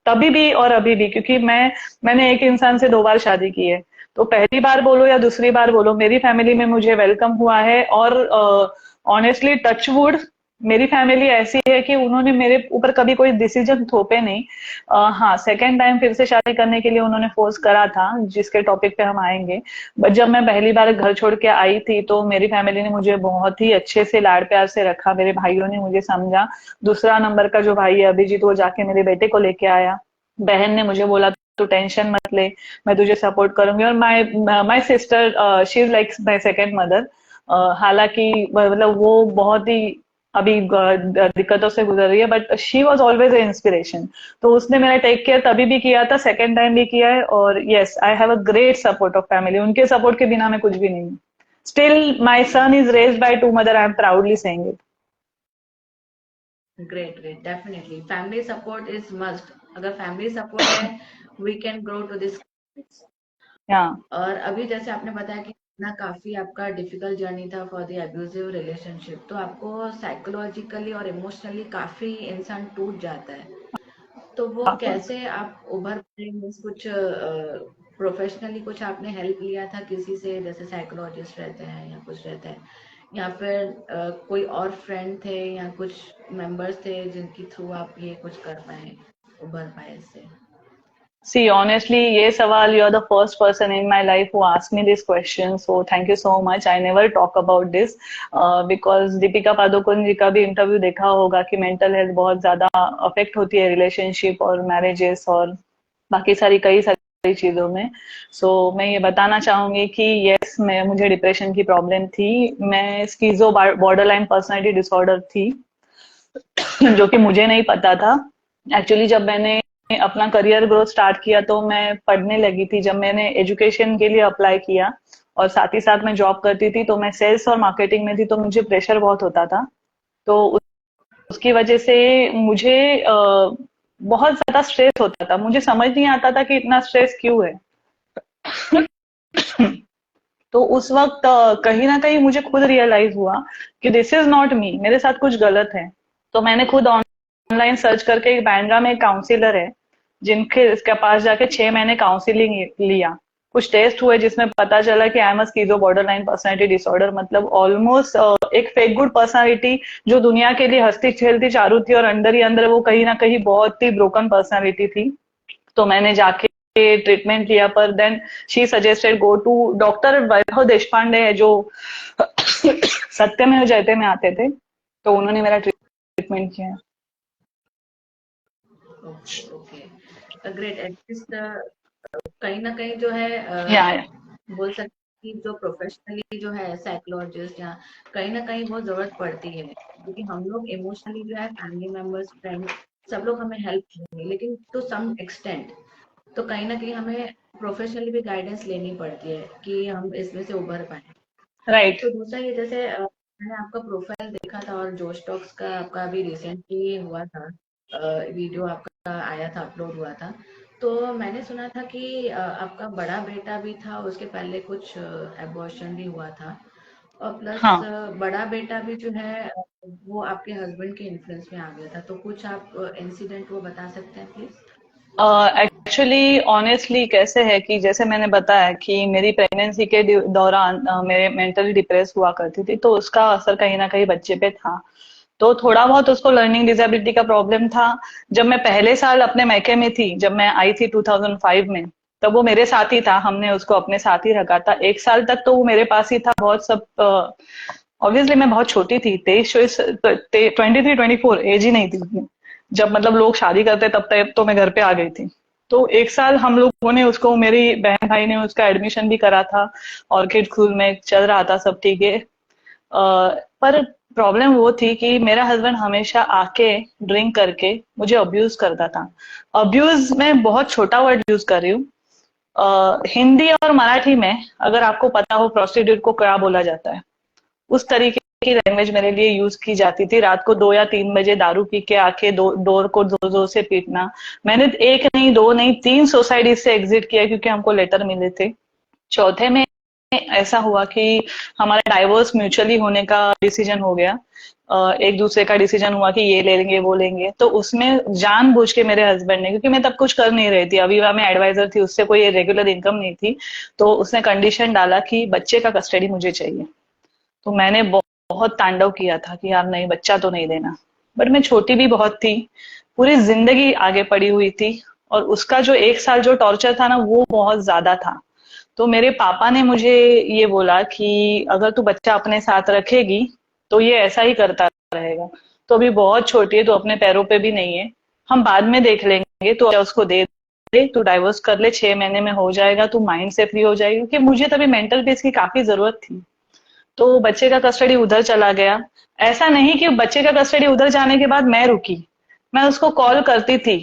तभी भी और अभी भी, क्योंकि मैंने एक इंसान से 2 बार शादी की है, तो पहली बार बोलो या दूसरी बार बोलो, मेरी फैमिली में मुझे वेलकम हुआ है। और ऑनेस्टली टच वुड, मेरी फैमिली ऐसी है कि उन्होंने मेरे ऊपर कभी कोई डिसीजन थोपे नहीं। हाँ, सेकेंड टाइम फिर से शादी करने के लिए उन्होंने फोर्स करा था, जिसके टॉपिक पे हम आएंगे। बट जब मैं पहली बार घर छोड़ के आई थी तो मेरी फैमिली ने मुझे बहुत ही अच्छे से लाड प्यार से रखा, मेरे भाइयों ने मुझे समझा। दूसरा नंबर का जो भाई है अभिजीत, वो जाके मेरे बेटे को लेके आया। बहन ने मुझे बोला तू टेंशन मत ले, मैं तुझे सपोर्ट करूंगी। और my sister, she is like my second mother. हालांकि मतलब वो बहुत ही अभी दिक्कतों से गुजर रही है, but she was always a inspiration. तो उसने मेरा टेक केयर तभी भी किया था, सेकेंड टाइम भी किया है। और yes, I have a great support of family, उनके सपोर्ट के बिना मैं कुछ भी नहीं हूँ। Still my son is raised by 2 mother, I am proudly saying it. Great great, definitely family support is must. अगर फैमिली सपोर्ट है, we can grow to this. या और अभी जैसे आपने बताया कि ना काफी आपका डिफिकल्ट जर्नी था फॉर द अब्यूजिव रिलेशनशिप, तो आपको साइकोलॉजिकली और इमोशनली काफी इंसान टूट जाता है। तो वो कैसे आप उभर पाए? मीन्स कुछ प्रोफेशनली कुछ आपने हेल्प लिया था किसी से, जैसे साइकोलॉजिस्ट रहते हैं या कुछ रहता है, या फिर कोई और फ्रेंड थे या कुछ मेंबर्स थे जिनके थ्रू आप ये कुछ कर पाए, उभर पाए इससे? See, honestly, ये सवाल, you're the first person in my life who asked me this question, so thank you so much. I never talk about this because Deepika Padukone जी का भी इंटरव्यू देखा होगा कि मेंटल हेल्थ बहुत ज्यादा अफेक्ट होती है रिलेशनशिप और मैरिजेस और बाकी कई सारी चीजों में। सो मैं ये बताना चाहूंगी कि यस, मैं मुझे डिप्रेशन की प्रॉब्लम थी। मैं स्कीजो बॉर्डरलाइन पर्सनालिटी डिसऑर्डर थी, जो कि मुझे नहीं पता था। एक्चुअली जब मैंने अपना करियर ग्रोथ स्टार्ट किया तो मैं पढ़ने लगी थी। जब मैंने एजुकेशन के लिए अप्लाई किया और साथ ही साथ मैं जॉब करती थी, तो मैं सेल्स और मार्केटिंग में थी, तो मुझे प्रेशर बहुत होता था। तो उसकी वजह से मुझे बहुत ज्यादा स्ट्रेस होता था। मुझे समझ नहीं आता था कि इतना स्ट्रेस क्यों है। तो उस वक्त कहीं ना कहीं मुझे खुद रियलाइज हुआ कि दिस इज नॉट मी, मेरे साथ कुछ गलत है। तो मैंने खुद ऑनलाइन सर्च करके, बांद्रा में एक काउंसिलर है जिनके इसके पास जाके 6 महीने काउंसिलिंग लिया। कुछ टेस्ट हुए जिसमें पता चला कि I am schizo borderline personality disorder, मतलब ऑलमोस्ट एक फेक गुड पर्सनालिटी जो दुनिया के लिए हंसती खेलती चारू थी, और अंदर ही अंदर वो कहीं ना कहीं बहुत ही ब्रोकन पर्सनालिटी थी। तो मैंने जाके ट्रीटमेंट लिया, पर then she suggested go to doctor Vaibhav Deshpande है, जो सत्यमेव जयते में आते थे, तो उन्होंने मेरा ट्रीटमेंट किया। Okay okay, great. एटलीस्ट कहीं ना कहीं जो है या बोल सकते हैं कि जो प्रोफेशनली जो है साइकोलॉजिस्ट, या कहीं ना कहीं वो जरूरत पड़ती है, क्योंकि हम लोग इमोशनली जो है फैमिली मेंबर्स, फ्रेंड्स, सब लोग हमें हेल्प करेंगे, लेकिन टू सम एक्सटेंट। तो कहीं ना कहीं हमें प्रोफेशनली भी गाइडेंस लेनी पड़ती है कि हम इसमें से उभर पाए। राइट। तो दूसरा ये, जैसे मैंने आपका प्रोफाइल देखा था और जोश टॉक्स का आपका अभी रिसेंटली हुआ था, वीडियो आपका आया था, अपलोड हुआ था। तो मैंने सुना था कि आपका बड़ा बेटा भी था, उसके पहले कुछ एबॉर्शन भी हुआ था, और प्लस हाँ, बड़ा बेटा भी जो है वो आपके हस्बैंड के इन्फ्लुएंस में आ गया था। तो कुछ आप इंसिडेंट वो बता सकते हैं प्लीज? एक्चुअली ऑनेस्टली कैसे है कि जैसे मैंने बताया कि मेरी प्रेगनेंसी के दौरान मेरे मेंटली डिप्रेस हुआ करती थी, तो उसका असर कहीं ना कहीं बच्चे पे था। तो थोड़ा बहुत उसको लर्निंग डिसेबिलिटी का प्रॉब्लम था। जब मैं पहले साल अपने मायके में थी, जब मैं आई थी 2005 में, तब वो मेरे साथ ही था, हमने उसको अपने साथ ही रखा था 1 साल तक, तो वो मेरे पास ही था। बहुत सब ऑब्वियसली मैं बहुत छोटी थी, 23 24 एज ही नहीं थी उतनी। जब मतलब लोग शादी करते तब तक तो मैं घर पे आ गई थी। तो 1 साल हम लोगों ने उसको, मेरी बहन भाई ने उसका एडमिशन भी करा था, ऑर्किड स्कूल में चल रहा था, सब ठीक है। पर प्रॉब्लम वो थी कि मेरा हस्बैंड हमेशा आके ड्रिंक करके मुझे अब्यूज करता था। अब्यूज मैं बहुत छोटा वर्ड यूज कर रही हूँ। हिंदी और मराठी में अगर आपको पता हो प्रोस्टिट्यूट को क्या बोला जाता है, उस तरीके की लैंग्वेज मेरे लिए यूज की जाती थी। रात को 2 या 3 बजे दारू पी के आके डोर को जोर जोर से पीटना। मैंने एक नहीं, दो नहीं, 3 सोसाइटी से एग्जिट किया क्योंकि हमको लेटर मिले थे। चौथे में ऐसा हुआ कि हमारा डाइवोर्स म्यूचुअली होने का डिसीजन हो गया। एक दूसरे का डिसीजन हुआ कि ये ले लेंगे वो लेंगे, तो उसमें जानबूझ के मेरे हस्बैंड ने, क्योंकि मैं तब कुछ कर नहीं रही थी, अविवा में एडवाइजर थी, उससे कोई रेगुलर इनकम नहीं थी, तो उसने कंडीशन डाला कि बच्चे का कस्टडी मुझे चाहिए। तो मैंने बहुत तांडव किया था कि यार नहीं, बच्चा तो नहीं देना। बट मैं छोटी भी बहुत थी, पूरी जिंदगी आगे पड़ी हुई थी, और उसका जो 1 साल जो टॉर्चर था ना, वो बहुत ज्यादा था। तो मेरे पापा ने मुझे ये बोला कि अगर तू बच्चा अपने साथ रखेगी तो ये ऐसा ही करता रहेगा। तो अभी बहुत छोटी है, तो अपने पैरों पे भी नहीं है, हम बाद में देख लेंगे, तो उसको दे दे, तू डाइवोर्स कर ले, 6 महीने में हो जाएगा, तू माइंड से फ्री हो जाएगी, क्योंकि मुझे तभी मेंटल पीस की काफी जरूरत थी। तो बच्चे का कस्टडी उधर चला गया। ऐसा नहीं कि बच्चे का कस्टडी उधर जाने के बाद मैं रुकी, मैं उसको कॉल करती थी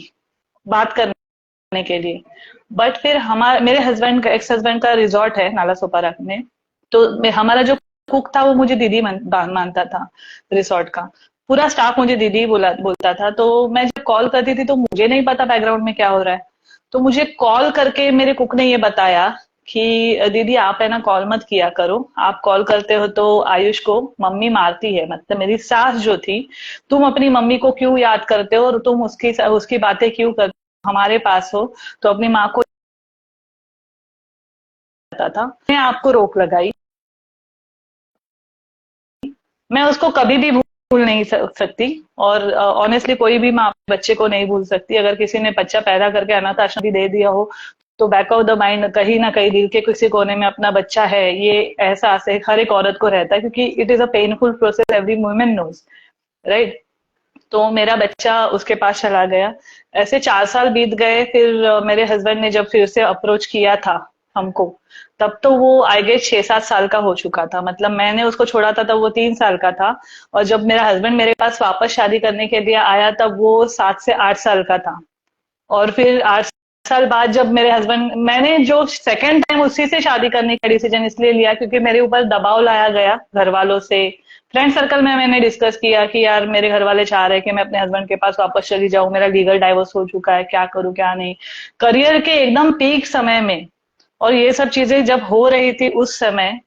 बात करने के लिए। बट फिर हमारा, मेरे हस्बैंड का, एक्स हस्बैंड का रिजॉर्ट है नाला सोपारा में, तो हमारा जो कुक था वो मुझे दीदी मानता था रिसोर्ट का। पूरा स्टाफ मुझे दीदी बोलता था। तो मैं जब कॉल करती थी तो मुझे नहीं पता बैकग्राउंड में क्या हो रहा है। तो मुझे कॉल करके मेरे कुक ने ये बताया कि दीदी आप है ना कॉल मत किया करो, आप कॉल करते हो तो आयुष को मम्मी मारती है, मतलब मेरी सास जो थी, तुम अपनी मम्मी को क्यों याद करते हो और तुम उसकी उसकी बातें क्यों करते हो, हमारे पास हो तो अपनी माँ को पता था। मैं आपको रोक लगाई, मैं उसको कभी भी भूल नहीं सकती। और ऑनेस्टली कोई भी माँ अपने बच्चे को नहीं भूल सकती। अगर किसी ने बच्चा पैदा करके अनाथ आश्रम भी दे दिया हो, तो बैक ऑफ द माइंड कहीं ना कहीं दिल के किसी कोने में अपना बच्चा है, ये एहसास है हर एक औरत को रहता है, क्योंकि it is a painful process, every women knows, right. तो मेरा बच्चा उसके पास चला गया। ऐसे 4 साल बीत गए। फिर मेरे हस्बैंड ने जब फिर से अप्रोच किया था हमको, तब तो वो आई गेस 6 7 साल का हो चुका था। मतलब मैंने उसको छोड़ा था तब वो 3 साल का था, और जब मेरा हस्बैंड मेरे पास वापस शादी करने के लिए आया तब वो 7 से 8 साल का था। और फिर 8 साल बाद जब मेरे हस्बैंड, मैंने जो सेकंड टाइम उसी से शादी करने का डिसीजन इसलिए लिया क्योंकि मेरे ऊपर दबाव लाया गया घर वालों से। फ्रेंड सर्कल में मैंने डिस्कस किया कि यार मेरे घर वाले चाह रहे हैं कि मैं अपने हस्बैंड के पास वापस चली जाऊं, मेरा लीगल डाइवोर्स हो चुका है, क्या करूं क्या नहीं। करियर के एकदम पीक समय में और ये सब चीजें जब हो रही थी उस समय,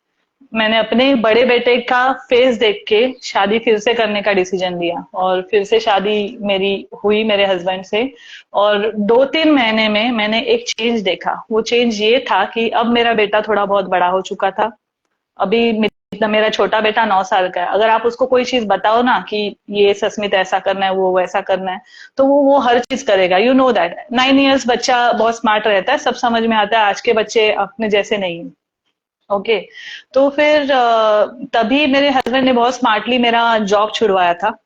मैंने अपने बड़े बेटे का फेस देख के शादी फिर से करने का डिसीजन लिया, और फिर से शादी मेरी हुई मेरे हस्बैंड से। और 2 3 महीने में मैंने एक चेंज देखा। वो चेंज ये था कि अब मेरा बेटा थोड़ा बहुत बड़ा हो चुका था। अभी मेरा छोटा बेटा 9 साल का है। अगर आप उसको कोई चीज बताओ ना कि ये सस्मित ऐसा करना है, वो वैसा करना है, तो वो हर चीज करेगा। यू नो दैट 9 इयर्स बच्चा बहुत स्मार्ट रहता है, सब समझ में आता है। आज के बच्चे अपने जैसे नहीं है। ओके। तो फिर तभी मेरे हस्बैंड ने बहुत स्मार्टली मेरा जॉब छुड़वाया था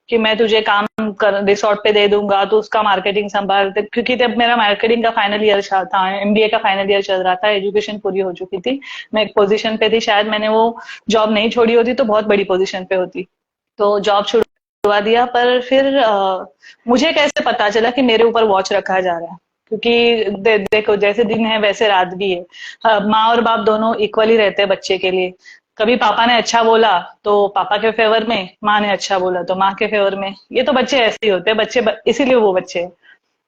कि मैं तुझे काम कर रिसोर्ट पे दे दूंगा, तो उसका मार्केटिंग संभाल, क्योंकि तब मेरा मार्केटिंग का फाइनल ईयर था, एमबीए का फाइनल ईयर चल रहा था, एजुकेशन पूरी हो चुकी थी, मैं एक पोजीशन पे थी। शायद मैंने वो जॉब नहीं छोड़ी होती तो बहुत बड़ी पोजीशन पे होती। तो जॉब छुड़वा दिया। पर फिर मुझे कैसे पता चला कि मेरे ऊपर वॉच रखा जा रहा है, क्योंकि देखो जैसे दिन है वैसे रात भी है। हाँ, माँ और बाप दोनों इक्वली रहते हैं बच्चे के लिए। कभी पापा ने अच्छा बोला तो पापा के फेवर में, माँ ने अच्छा बोला तो माँ के फेवर में। ये तो बच्चे ऐसे ही होते हैं, इसीलिए वो बच्चे हैं।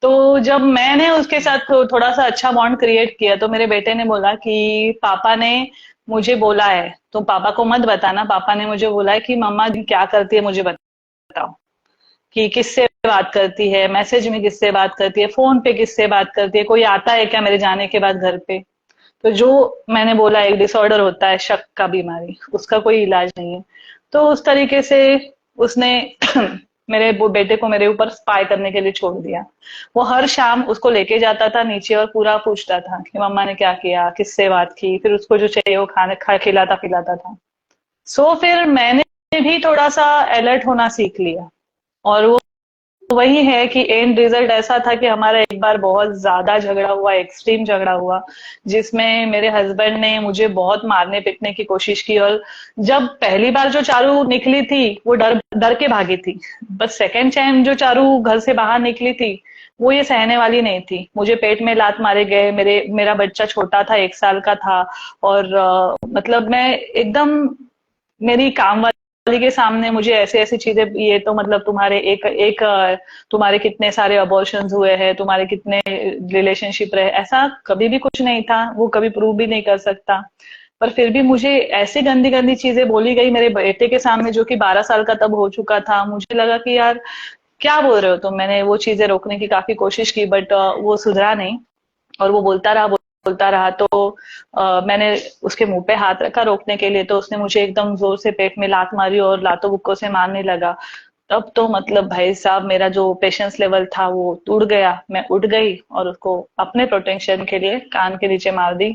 तो जब मैंने उसके साथ थोड़ा सा अच्छा बॉन्ड क्रिएट किया, तो मेरे बेटे ने बोला कि पापा ने मुझे बोला है, तो पापा को मत बताना, पापा ने मुझे बोला है कि मम्मा क्या करती है मुझे बताओ। कि किससे बात करती है, मैसेज में किससे बात करती है, फोन पे किससे बात करती है, कोई आता है क्या मेरे जाने के बाद घर पे। तो जो मैंने बोला एक डिसऑर्डर होता है, शक का बीमारी, उसका कोई इलाज नहीं है। तो उस तरीके से उसने मेरे वो बेटे को मेरे ऊपर स्पाई करने के लिए छोड़ दिया। वो हर शाम उसको लेके जाता था नीचे और पूरा पूछता था कि मम्मा ने क्या किया, किससे बात की, फिर उसको जो चाहिए वो खाने खा खिलाता पिलाता था। सो फिर मैंने भी थोड़ा सा अलर्ट होना सीख लिया। और वो वही है कि एंड रिजल्ट ऐसा था कि हमारा एक बार बहुत ज्यादा झगड़ा हुआ, एक्सट्रीम झगड़ा हुआ, जिसमें मेरे हस्बैंड ने मुझे बहुत मारने पीटने की कोशिश की। और जब पहली बार जो चारू निकली थी वो डर डर के भागी थी। बस सेकेंड टाइम जो चारू घर से बाहर निकली थी वो ये सहने वाली नहीं थी। मुझे पेट में लात मारे गए, मेरा बच्चा छोटा था, 1 साल का था। और मतलब मैं एकदम, मेरी काम वाली के सामने मुझे ऐसे ऐसी चीजें, ये तो मतलब तुम्हारे एक एक तुम्हारे कितने सारे अबॉर्शंस हुए हैं, तुम्हारे कितने रिलेशनशिप रहे, ऐसा कभी भी कुछ नहीं था, वो कभी प्रूव भी नहीं कर सकता। पर फिर भी मुझे ऐसी गंदी गंदी चीजें बोली गई मेरे बेटे के सामने, जो कि 12 साल का तब हो चुका था। मुझे लगा कि यार क्या बोल रहे हो तुम। मैंने वो चीजें रोकने की काफी कोशिश की, बट वो सुधरा नहीं। और वो बोलता रहा। तो मैंने उसके मुंह पे हाथ रखा रोकने के लिए, तो उसने मुझे एकदम जोर से पेट में लात मारी और लातों बुक्कों से मारने लगा। तब तो मतलब भाई साहब मेरा जो पेशेंस लेवल था वो टूट गया। मैं उठ गई और उसको अपने प्रोटेक्शन के लिए कान के नीचे मार दी।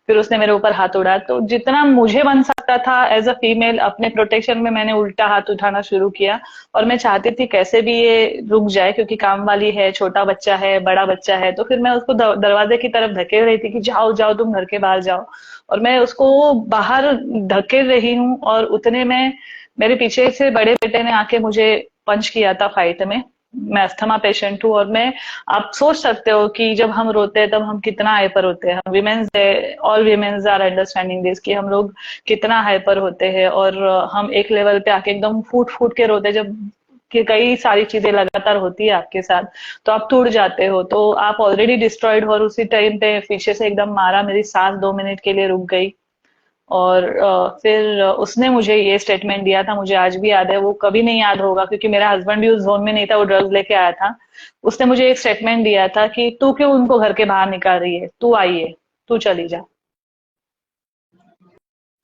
फिर उसने मेरे ऊपर हाथ उड़ाया। तो जितना मुझे बन सकता था एज अ फीमेल अपने प्रोटेक्शन में, मैंने उल्टा हाथ उठाना शुरू किया। और मैं चाहती थी कैसे भी ये रुक जाए, क्योंकि काम वाली है, छोटा बच्चा है, बड़ा बच्चा है। तो फिर मैं उसको दरवाजे की तरफ धकेल रही थी कि जाओ जाओ तुम घर के बाहर जाओ। और मैं उसको बाहर धकेल रही हूँ, और उतने में मेरे पीछे से बड़े बेटे ने आके मुझे पंच किया था फाइट में। मैं अस्थमा पेशेंट हूँ, और मैं, आप सोच सकते हो कि जब हम रोते हैं तब हम कितना हाइपर होते हैं। Womens, all womens are understanding this, कि हम लोग कितना हाइपर होते हैं। और हम एक लेवल पे आके एकदम फूट फूट के रोते हैं, जब कि कई सारी चीजें लगातार होती है आपके साथ, तो आप टूट जाते हो। तो आप ऑलरेडी डिस्ट्रॉयड हो, और उसी टाइम पे पीछे से एकदम मारा, मेरी सांस 2 मिनट के लिए रुक गई। और फिर उसने मुझे ये स्टेटमेंट दिया था, मुझे आज भी याद है। वो कभी नहीं याद होगा, क्योंकि मेरा हस्बैंड भी उस जोन में नहीं था, वो ड्रग्स लेके आया था। उसने मुझे एक स्टेटमेंट दिया था कि तू क्यों उनको घर के बाहर निकाल रही है, तू आई है, तू चली जा।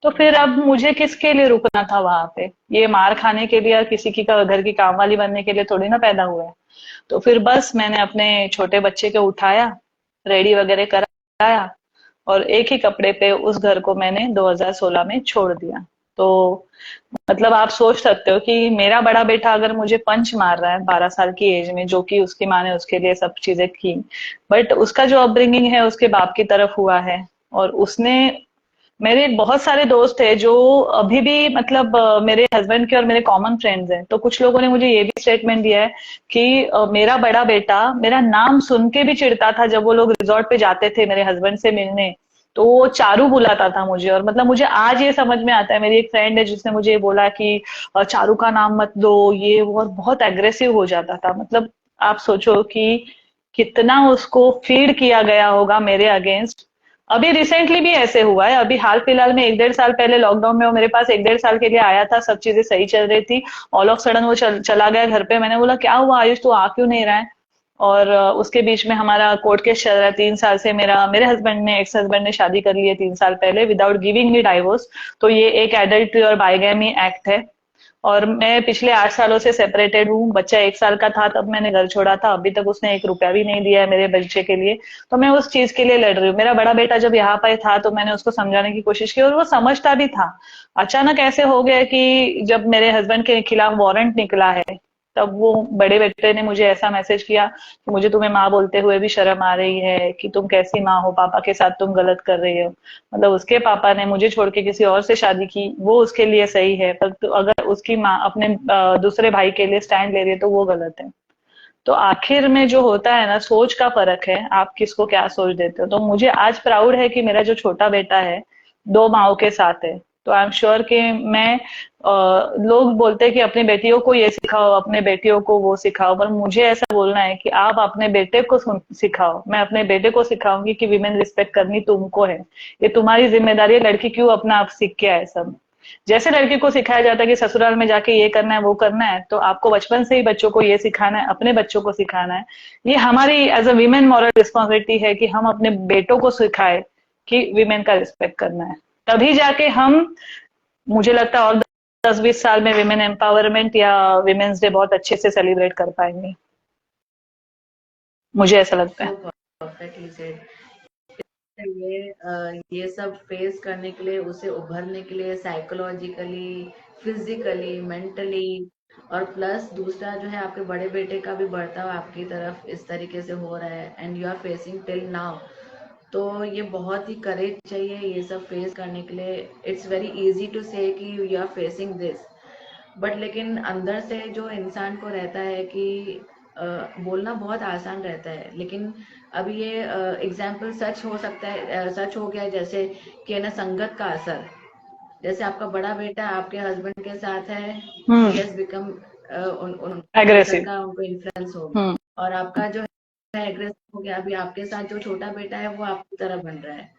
तो फिर अब मुझे किसके लिए रुकना था वहां पे, ये मार खाने के लिए, और किसी की घर की काम वाली बनने के लिए थोड़ी ना पैदा हुआ है। तो फिर बस मैंने अपने छोटे बच्चे को उठाया, रेडी वगैरह कराया, और एक ही कपड़े पे उस घर को मैंने 2016 में छोड़ दिया। तो मतलब आप सोच सकते हो कि मेरा बड़ा बेटा अगर मुझे पंच मार रहा है 12 साल की एज में, जो कि उसकी माँ ने उसके लिए सब चीजें की, बट उसका जो अपब्रिंगिंग है उसके बाप की तरफ हुआ है। और उसने, मेरे बहुत सारे दोस्त है जो अभी भी मतलब मेरे हस्बैंड के और मेरे कॉमन फ्रेंड्स हैं। तो कुछ लोगों ने मुझे ये भी स्टेटमेंट दिया है कि मेरा बड़ा बेटा मेरा नाम सुन के भी चिढ़ता था, जब वो लोग रिजॉर्ट पे जाते थे मेरे हस्बैंड से मिलने, तो वो चारू बुलाता था मुझे। और मतलब मुझे आज ये समझ में आता है, मेरी एक फ्रेंड है जिसने मुझे ये बोला कि चारू का नाम मत दो ये वो, और बहुत एग्रेसिव हो जाता था। मतलब आप सोचो कि कितना उसको फीड किया गया होगा मेरे अगेंस्ट। अभी रिसेंटली भी ऐसे हुआ है, अभी हाल फिलहाल में 1 डेढ़ साल पहले लॉकडाउन में वो मेरे पास 1 डेढ़ साल के लिए आया था, सब चीजें सही चल रही थी। ऑल ऑफ सडन वो चला गया घर पे। मैंने बोला क्या हुआ आयुष, तू आ क्यों नहीं रहा है। और उसके बीच में हमारा कोर्ट केस चल रहा है 3 साल से। मेरे हस्बैंड ने, एक्स हस्बैंड ने शादी कर ली है 3 साल पहले विदाउट गिविंग मी डाइवोर्स। तो ये एक एडल्ट्री और बाइगैमी एक्ट है। और मैं पिछले 8 सालों से सेपरेटेड हूँ। बच्चा 1 साल का था तब मैंने घर छोड़ा था, अभी तक उसने 1 रुपया भी नहीं दिया है मेरे बच्चे के लिए। तो मैं उस चीज के लिए लड़ रही हूँ। मेरा बड़ा बेटा जब यहाँ पे था तो मैंने उसको समझाने की कोशिश की, और वो समझता भी था। अचानक ऐसे हो गया कि जब मेरे हस्बैंड के खिलाफ वारंट निकला है, तब वो बड़े बेटे ने मुझे ऐसा मैसेज किया कि मुझे तुम्हें माँ बोलते हुए भी शर्म आ रही है, कि तुम कैसी माँ हो, पापा के साथ तुम गलत कर रही हो। मतलब उसके पापा ने मुझे छोड़ के किसी और से शादी की, वो उसके लिए सही है, पर तो अगर उसकी माँ अपने दूसरे भाई के लिए स्टैंड ले रही है तो वो गलत है। तो आखिर में जो होता है ना, सोच का फर्क है, आप किसको क्या सोच देते हो। तो मुझे आज प्राउड है कि मेरा जो छोटा बेटा है 2 माओं के साथ है। तो आई एम श्योर कि मैं, लोग बोलते हैं कि अपनी बेटियों को ये सिखाओ, अपने बेटियों को वो सिखाओ, पर मुझे ऐसा बोलना है कि आप अपने बेटे को सिखाओ। मैं अपने बेटे को सिखाऊंगी कि विमेन रिस्पेक्ट करनी तुमको है, ये तुम्हारी जिम्मेदारी है। लड़की क्यों अपना आप सीख के आए सब। जैसे लड़की को सिखाया जाता है कि ससुराल में जाके ये करना है वो करना है, तो आपको बचपन से ही बच्चों को ये सिखाना है, अपने बच्चों को सिखाना है। ये हमारी as a women moral responsibility है कि हम अपने बेटों को सिखाए कि वीमेन का रिस्पेक्ट करना है। तभी जाके हम, मुझे लगता है और 10-20 साल में विमेन एम्पावरमेंट या विमेन्स डे बहुत अच्छे से सेलिब्रेट कर पाएंगे, मुझे ऐसा लगता सो है। Perfectly said. ये सब फेस करने के लिए, उसे उभरने के लिए साइकोलॉजिकली, फिजिकली, मेंटली, और प्लस दूसरा जो है आपके बड़े बेटे का भी बढ़ता हुआ आपकी तरफ इस तरीके से हो रहा है and you are facing till now, तो ये बहुत ही करेज चाहिए ये सब फेस करने के लिए। It's very easy to say कि you are facing this, but लेकिन अंदर से जो इंसान को रहता है कि बोलना बहुत आसान रहता है, लेकिन अब ये एग्जाम्पल सच हो सकता है, सच हो गया जैसे कि है ना संगत का असर। जैसे आपका बड़ा बेटा आपके हस्बैंड के साथ है, ही हैज बिकम उन संगत एग्रेसिव। का उनको इन्फ्लुएंस हो हम्म। गया, और आपका जो है एग्रेसिव हो गया। अभी आपके साथ जो छोटा बेटा है वो आपकी तरह बन रहा है।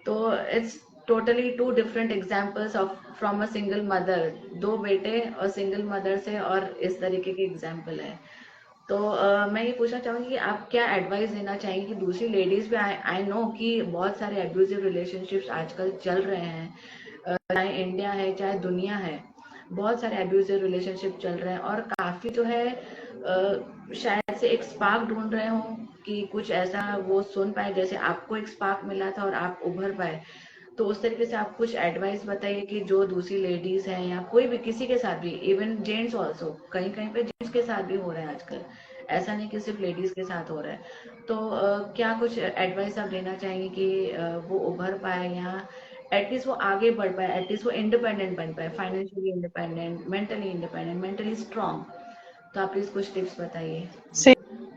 तो it's totally two different examples of from a single mother, दो बेटे और सिंगल मदर से, और इस तरीके के एग्जाम्पल है। तो मैं ये पूछना चाहूंगी कि आप क्या एडवाइस देना चाहेंगे कि दूसरी लेडीज पे, आई नो कि बहुत सारे एब्यूजिव रिलेशनशिप्स आजकल चल रहे हैं, चाहे इंडिया है चाहे दुनिया है, बहुत सारे एब्यूजिव रिलेशनशिप चल रहे हैं, और काफी जो है शायद से एक स्पार्क ढूंढ रहे हो कि कुछ ऐसा वो सुन पाए जैसे आपको एक स्पार्क मिला था और आप उभर पाए। तो उस तरीके से आप कुछ एडवाइस बताइए कि जो दूसरी लेडीज हैं या कोई भी किसी के साथ भी, इवन जेंट्स ऑल्सो, कहीं कहीं पे जेंट्स के साथ भी हो रहा है आजकल, ऐसा नहीं कि सिर्फ लेडीज के साथ हो रहा है। तो क्या कुछ एडवाइस आप देना चाहेंगे कि वो उभर पाए या एटलीस्ट वो आगे बढ़ पाए, एटलीस्ट वो इंडिपेंडेंट बन पाए, financially independent, mentally independent, mentally strong. तो आप प्लीज कुछ टिप्स बताइए।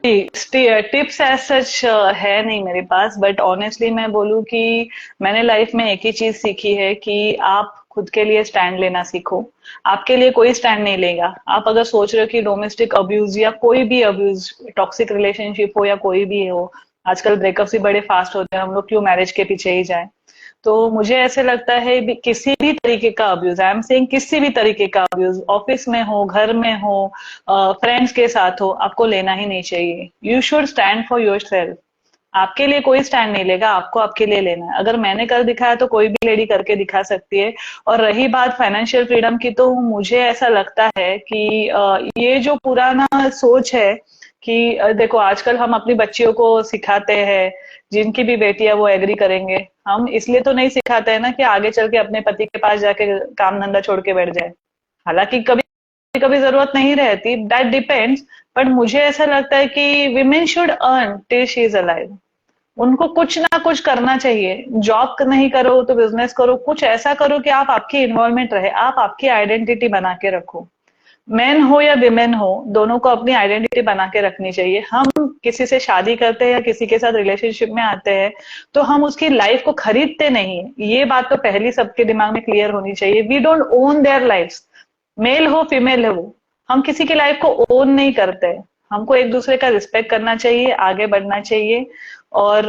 टिप्स एज सच है नहीं मेरे पास, बट ऑनेस्टली मैं बोलूँ कि मैंने लाइफ में एक ही चीज सीखी है कि आप खुद के लिए स्टैंड लेना सीखो। आपके लिए कोई स्टैंड नहीं लेगा। आप अगर सोच रहे हो कि डोमेस्टिक अब्यूज या कोई भी अब्यूज, टॉक्सिक रिलेशनशिप हो या कोई भी हो, आजकल ब्रेकअप्स भी बड़े फास्ट होते हैं, हम लोग क्यों मैरिज के पीछे ही जाए। तो मुझे ऐसे लगता है किसी भी तरीके का अब्यूज, आई एम सेइंग किसी भी तरीके का अब्यूज, ऑफिस में हो, घर में हो, फ्रेंड्स के साथ हो, आपको लेना ही नहीं चाहिए। You should stand for your self. आपके लिए कोई स्टैंड नहीं लेगा, आपको आपके लिए लेना है। अगर मैंने कर दिखाया तो कोई भी लेडी करके दिखा सकती है। और रही बात फाइनेंशियल फ्रीडम की, तो मुझे ऐसा लगता है कि ये जो पुराना सोच है कि देखो आजकल हम अपनी बच्चियों को सिखाते हैं, जिनकी भी बेटी है वो एग्री करेंगे, हम इसलिए तो नहीं सिखाते हैं ना कि आगे चल के अपने पति के पास जाके काम धंधा छोड़ के बैठ जाए। हालांकि कभी कभी जरूरत नहीं रहती, दैट डिपेंड्स। बट मुझे ऐसा लगता है कि women should earn till she is alive. उनको कुछ ना कुछ करना चाहिए। जॉब नहीं करो तो बिजनेस करो, कुछ ऐसा करो कि आप आपकी इन्वॉल्वमेंट रहे, आप आपकी आइडेंटिटी बना के रखो। मेन हो या विमेन हो, दोनों को अपनी आइडेंटिटी बना के रखनी चाहिए। हम किसी से शादी करते हैं या किसी के साथ रिलेशनशिप में आते हैं तो हम उसकी लाइफ को खरीदते नहीं है। ये बात तो पहली सबके दिमाग में क्लियर होनी चाहिए। We don't own their life, male हो फीमेल हो, हम किसी की लाइफ को ओन नहीं करते। हमको एक दूसरे का रिस्पेक्ट करना चाहिए, आगे बढ़ना चाहिए। और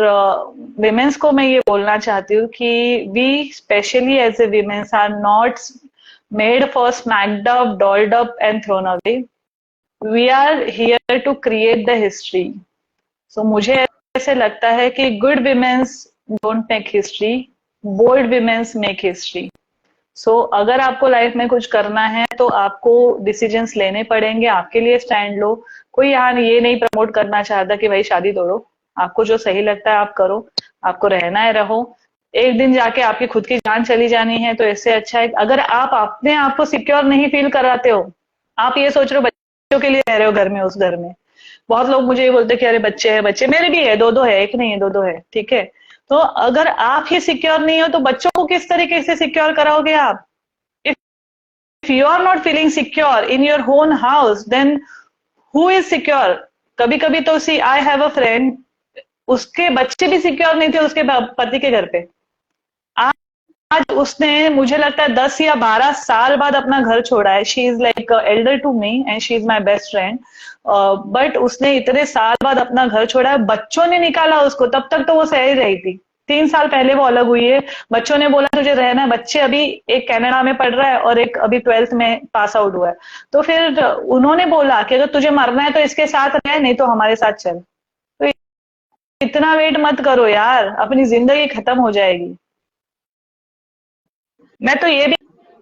विमेन्स को मैं ये बोलना चाहती हूँ कि we specially as a womens are not made for smacked up, dolled up and thrown away. We are here to create the history. So मुझे ऐसे लगता है कि good women's don't make history, bold women's make history. So अगर आपको life में कुछ करना है तो आपको डिसीजंस लेने पड़ेंगे, आपके लिए स्टैंड लो। कोई यहाँ ये नहीं प्रमोट करना चाहता कि भाई शादी तोड़ो। आपको जो सही लगता है आप करो, आपको रहना है रहो। एक दिन जाके आपकी खुद की जान चली जानी है, तो इससे अच्छा है अगर आप अपने आप को सिक्योर नहीं फील कराते हो, आप ये सोच रहे हो बच्चों के लिए रह रहे हो घर में, उस घर में। बहुत लोग मुझे ये बोलते हैं कि अरे बच्चे हैं, बच्चे मेरे भी है, दो दो है, एक नहीं है दो दो है, ठीक है। तो अगर आप ही सिक्योर नहीं हो तो बच्चों को किस तरीके से सिक्योर कराओगे आप? If you are not feeling secure in your own house, then who is secure? कभी कभी तो सी, आई हैव अ फ्रेंड, उसके बच्चे भी सिक्योर नहीं थे उसके पति के घर पे। आज उसने, मुझे लगता है 10 या 12 साल बाद अपना घर छोड़ा है। She is like elder to me and she is my best friend. But उसने इतने साल बाद अपना घर छोड़ा है, बच्चों ने निकाला उसको, तब तक तो वो सह ही रही थी, 3 साल पहले वो अलग हुई है। बच्चों ने बोला तुझे रहना है, बच्चे अभी एक कनाडा में पढ़ रहा है और एक अभी 12th में पास आउट हुआ है। तो फिर उन्होंने बोला कि अगर तुझे मरना है तो इसके साथ रह, नहीं तो हमारे साथ चल। तो इतना वेट मत करो यार, अपनी जिंदगी खत्म हो जाएगी। मैं तो ये भी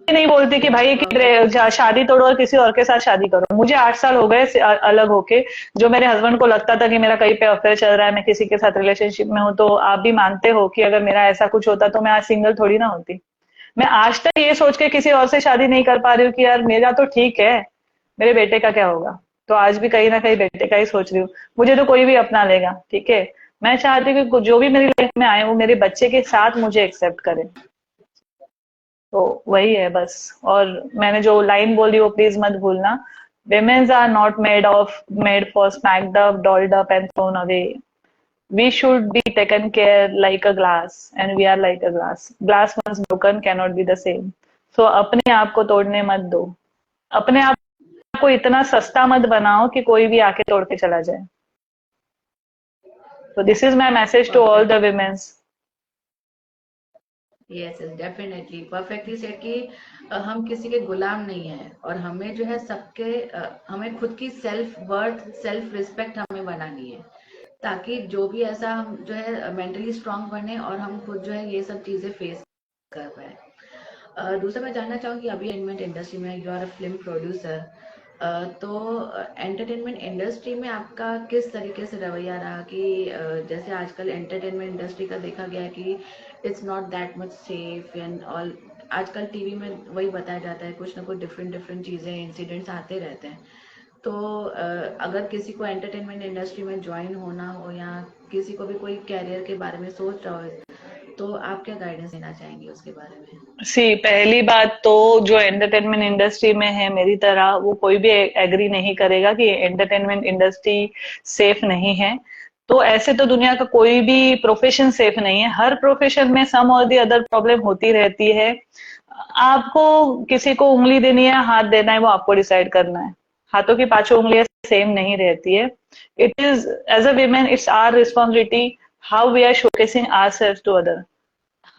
नहीं बोलती कि भाई कि परफेक्ट। शादी तोड़ो और किसी और के साथ शादी करो। मुझे 8 साल हो गए अलग होके। जो मेरे हस्बैंड को लगता था कि मेरा कहीं पे अफेयर चल रहा है, मैं किसी के साथ रिलेशनशिप में हूं, तो आप भी मानते हो कि अगर मेरा ऐसा कुछ होता तो मैं आज सिंगल थोड़ी ना होती। मैं आज तक ये सोच के किसी और से शादी नहीं कर पा रही हूँ कि यार मेरा तो ठीक है, मेरे बेटे का क्या होगा। तो आज भी कहीं ना कहीं बेटे का ही सोच रही हूँ। मुझे तो कोई भी अपना लेगा, ठीक है। मैं चाहती हूँ कि जो भी मेरी लाइफ में आए वो मेरे बच्चे के साथ मुझे एक्सेप्ट करे। तो वही है बस। और मैंने जो लाइन बोली वो प्लीज मत भूलना। Women's are not made for smacked up, dolled up and thrown away. We should be taken care like a glass, and we are like a glass. Glass once broken cannot be the same. So अपने आप को तोड़ने मत दो। अपने आप को इतना सस्ता मत बनाओ कि कोई भी आके तोड़ के चला जाए। So this is my message to all perfect. the women. Yes yes, definitely perfectly said कि हम किसी के गुलाम नहीं हैं, और हमें जो है सबके हमें खुद की सेल्फ वर्थ, सेल्फ रिस्पेक्ट हमें बनानी है, ताकि जो भी ऐसा हम जो है मेंटली स्ट्रांग बने और हम खुद जो है ये सब चीजें फेस कर पाए। दूसरा मैं जानना चाहूँगी, अभी एंटरटेनमेंट इंडस्ट्री में you are a film producer, तो एंटरटेनमेंट इंडस्ट्री में आपका किस तरीके से रवैया रहा कि जैसे आजकल एंटरटेनमेंट इंडस्ट्री का देखा गया है कि it's not that much safe and all. आजकल टीवी में वही बताया जाता है, कुछ ना कुछ डिफरेंट डिफरेंट चीज़ें, इंसिडेंट्स आते रहते हैं। तो अगर किसी को एंटरटेनमेंट इंडस्ट्री में ज्वाइन होना हो, या किसी को भी कोई कैरियर के बारे में सोच रहा हो, तो आप क्या गाइडेंस देना चाहेंगे उसके बारे में? सी पहली बात तो, जो एंटरटेनमेंट इंडस्ट्री में है मेरी तरह, वो कोई भी एग्री नहीं करेगा कि एंटरटेनमेंट इंडस्ट्री सेफ नहीं है। तो ऐसे तो दुनिया का कोई भी प्रोफेशन सेफ नहीं है। हर प्रोफेशन में सम और दी अदर प्रॉब्लम होती रहती है। आपको किसी को उंगली देनी है, हाथ देना है, वो आपको डिसाइड करना है। हाथों की पांचों उंगलियां सेम नहीं रहती है। It is as a women, it's our responsibility how we are showcasing our self to other.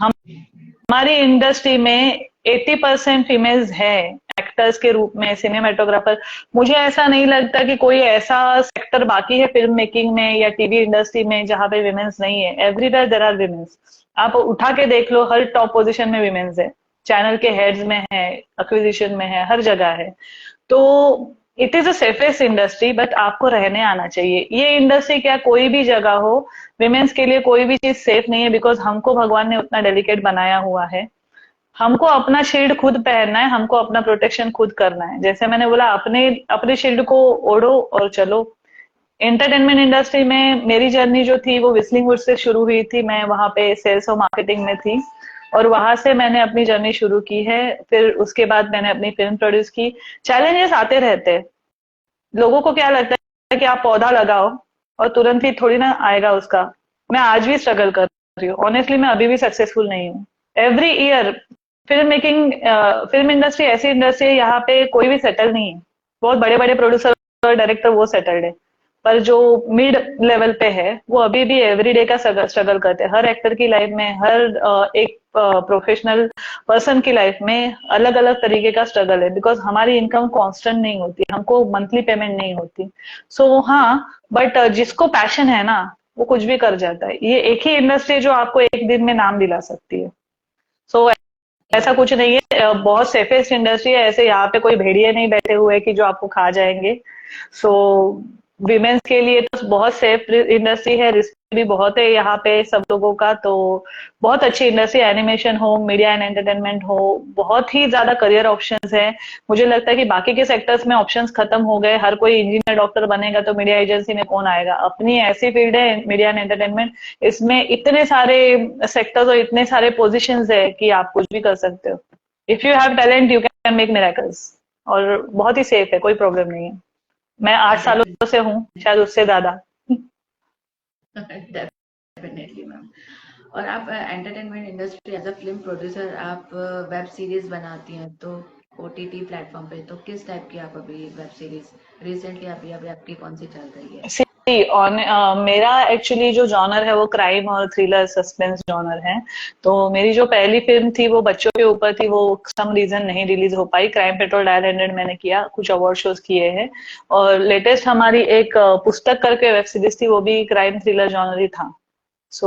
हमारी इंडस्ट्री में 80% फीमेल्स है एक्टर्स के रूप में, सिनेमेटोग्राफर। मुझे ऐसा नहीं लगता कि कोई ऐसा सेक्टर बाकी है फिल्म मेकिंग में या टीवी इंडस्ट्री में जहां पे विमेन्स नहीं है। Everywhere there are womens. आप उठा के देख लो, हर टॉप पोजीशन में विमेन्स है। चैनल के हेड्स में है, एक्विजिशन में है, हर जगह है। तो it is a safest industry, but आपको रहने आना चाहिए। ये इंडस्ट्री क्या, कोई भी जगह हो, विमेन्स के लिए कोई भी चीज सेफ नहीं है। बिकॉज हमको भगवान ने उतना डेलिकेट बनाया हुआ है। हमको अपना शील्ड खुद पहनना है, हमको अपना प्रोटेक्शन खुद करना है। जैसे मैंने बोला, अपने अपने शील्ड को ओढ़ो और चलो। एंटरटेनमेंट इंडस्ट्री में मेरी जर्नी जो थी वो विस्लिंग वुड से शुरू हुई थी। मैं वहां पे सेल्स और मार्केटिंग में थी, और वहां से मैंने अपनी जर्नी शुरू की है। फिर उसके बाद मैंने अपनी फिल्म प्रोड्यूस की। चैलेंजेस आते रहते हैं। लोगों को क्या लगता है कि आप पौधा लगाओ और तुरंत ही थोड़ी ना आएगा उसका। मैं आज भी स्ट्रगल कर रही हूँ, ऑनेस्टली मैं अभी भी सक्सेसफुल नहीं हूँ। Every year film making, film industry ऐसी इंडस्ट्री है, यहाँ पे कोई भी सेटल नहीं है। बहुत बड़े बड़े प्रोड्यूसर और डायरेक्टर वो सेटल्ड है, पर जो मिड लेवल पे है वो अभी भी एवरीडे का स्ट्रगल करते हैं। हर एक्टर की लाइफ में, हर एक प्रोफेशनल पर्सन की लाइफ में अलग अलग तरीके का स्ट्रगल है। बिकॉज हमारी इनकम कांस्टेंट नहीं होती, हमको मंथली पेमेंट नहीं होती। सो हाँ, बट जिसको पैशन है ना, वो कुछ भी कर जाता है। ये एक ही इंडस्ट्री है जो आपको एक दिन में नाम दिला सकती है। सो ऐसा कुछ नहीं है। बहुत सेफेस्ट इंडस्ट्री है। ऐसे यहाँ पे कोई भेड़िए नहीं बैठे हुए कि जो आपको खा जाएंगे। सो विमेन्स के लिए तो बहुत सेफ इंडस्ट्री है। रिस्क भी बहुत है यहाँ पे सब लोगों का। तो बहुत अच्छी इंडस्ट्री, एनिमेशन हो, मीडिया एंड एंटरटेनमेंट हो, बहुत ही ज्यादा करियर ऑप्शंस है। मुझे लगता है कि बाकी के सेक्टर्स में ऑप्शंस खत्म हो गए। हर कोई इंजीनियर डॉक्टर बनेगा तो मीडिया एजेंसी में कौन आएगा। अपनी ऐसी फील्ड है मीडिया एंड एंटरटेनमेंट, इसमें इतने सारे सेक्टर्स और इतने सारे पोजीशंस है कि आप कुछ भी कर सकते हो। If you have talent you can make miracles. और बहुत ही सेफ है, कोई प्रॉब्लम नहीं है। मैं 8 सालों से हूँ, शायद उससे ज्यादा। Definitely ma'am. और आप entertainment industry as a film producer, आप वेब सीरीज बनाती हैं, तो ओटीटी प्लेटफॉर्म पे तो किस टाइप की आप अभी वेब सीरीज रिसेंटली अभी अभी आपकी कौन सी चल रही है? मेरा एक्चुअली जो जॉनर है वो क्राइम और थ्रिलर सस्पेंस जॉनर है। तो मेरी जो पहली फिल्म थी वो बच्चों के ऊपर थी, वो सम रीजन नहीं रिलीज हो पाई। क्राइम पेट्रोल डायल 100 मैंने किया, कुछ अवार्ड शोज किए हैं। और लेटेस्ट हमारी एक पुस्तक करके वेब सीरीज थी, वो भी क्राइम थ्रिलर जॉनर ही था। सो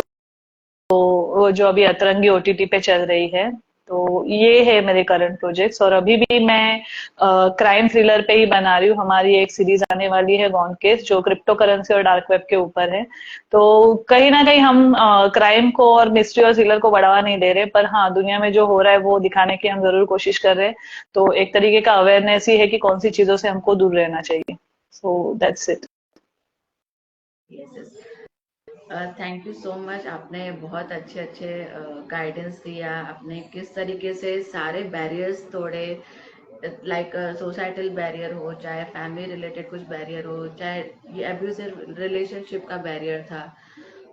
वो जो अभी अतरंगी ओटीटी पे चल रही है। तो ये है मेरे करंट प्रोजेक्ट्स। और अभी भी मैं क्राइम थ्रिलर पे ही बना रही हूँ। हमारी एक सीरीज आने वाली है गॉन केस, जो क्रिप्टो करेंसी और डार्क वेब के ऊपर है। तो कहीं ना कहीं हम क्राइम को और मिस्ट्री और थ्रिलर को बढ़ावा नहीं दे रहे, पर हाँ, दुनिया में जो हो रहा है वो दिखाने की हम जरूर कोशिश कर रहे हैं। तो एक तरीके का अवेयरनेस ही है कि कौन सी चीजों से हमको दूर रहना चाहिए। So that's it. Yes yes. Thank you so much. आपने बहुत अच्छे अच्छे गाइडेंस दिया। आपने किस तरीके से सारे बैरियर्स तोड़े, लाइक सोसाइटल बैरियर हो, चाहे फैमिली रिलेटेड कुछ बैरियर हो, चाहे ये अब्यूजिव रिलेशनशिप का बैरियर था।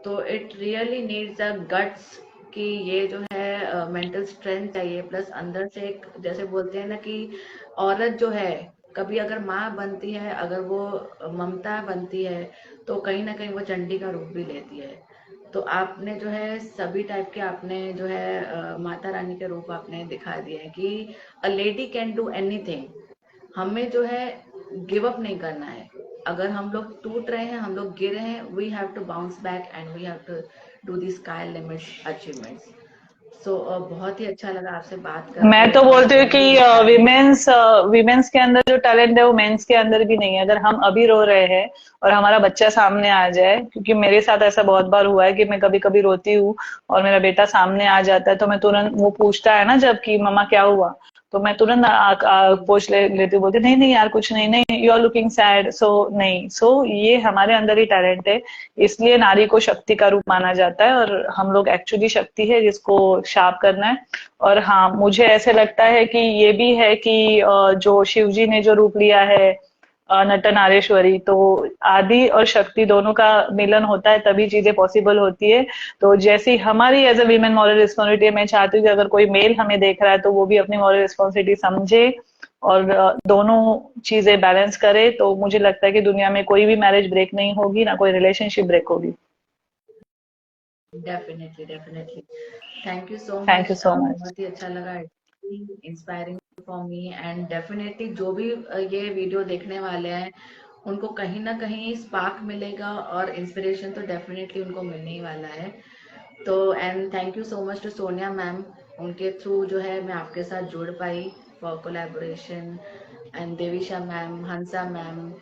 तो it really needs a guts कि ये जो है मेंटल स्ट्रेंथ चाहिए, प्लस अंदर से एक, जैसे बोलते हैं ना कि औरत जो है कभी अगर माँ बनती है, अगर वो ममता बनती है, तो कहीं ना कहीं वो चंडी का रूप भी लेती है। तो आपने जो है सभी टाइप के, आपने जो है माता रानी के रूप आपने दिखा दिए हैं कि a lady can do anything. हमें जो है गिव अप नहीं करना है। अगर हम लोग टूट रहे हैं, हम लोग गिरे हैं, we have to bounce back and we have to do the sky limits achievements. So बहुत ही अच्छा लगा आपसे बात मैं करके तो और बोलती हूँ कि वेरी इंस्पायरिंग। विमेन्स के अंदर जो टैलेंट है वो मेंस के अंदर भी नहीं है। अगर हम अभी रो रहे हैं और हमारा बच्चा सामने आ जाए, क्योंकि मेरे साथ ऐसा बहुत बार हुआ है कि मैं कभी कभी रोती हूँ और मेरा बेटा सामने आ जाता है, तो मैं तुरंत, वो पूछता है ना जब कि मम्मा क्या हुआ, तो मैं तुरंत पोछ लेती हूँ, बोलती नहीं नहीं यार कुछ नहीं, नहीं यू आर लुकिंग सैड, सो नहीं। सो ये हमारे अंदर ही टैलेंट है। इसलिए नारी को शक्ति का रूप माना जाता है, और हम लोग एक्चुअली शक्ति है जिसको शार्प करना है। और हाँ, मुझे ऐसे लगता है कि ये भी है कि जो शिव जी ने जो रूप लिया है, नट नारेश्वरी, तो आदि और शक्ति दोनों का मिलन होता है तभी चीजें पॉसिबल होती है। तो जैसी हमारी as a women moral responsibility है, मैं चाहती हूँ कि अगर कोई मेल हमें देख रहा है तो वो भी अपनी मॉरल रिस्पॉन्सिबिलिटी समझे और दोनों चीजें बैलेंस करे। तो मुझे लगता है कि दुनिया में कोई भी मैरिज ब्रेक नहीं होगी, ना कोई रिलेशनशिप ब्रेक होगी। Definitely definitely. Thank you so thank you much. So much. बहुत ही अच्छा लगा, inspiring for me. And definitely जो भी ये वीडियो देखने वाले हैं, उनको कहीं ना कहीं स्पार्क मिलेगा और इंस्पिरेशन तो डेफिनेटली उनको मिलने ही वाला है। तो and thank you so much to Sonia ma'am. उनके थ्रू जो है मैं आपके साथ जुड़ पाई for collaboration. And Devisha ma'am, Hansa ma'am,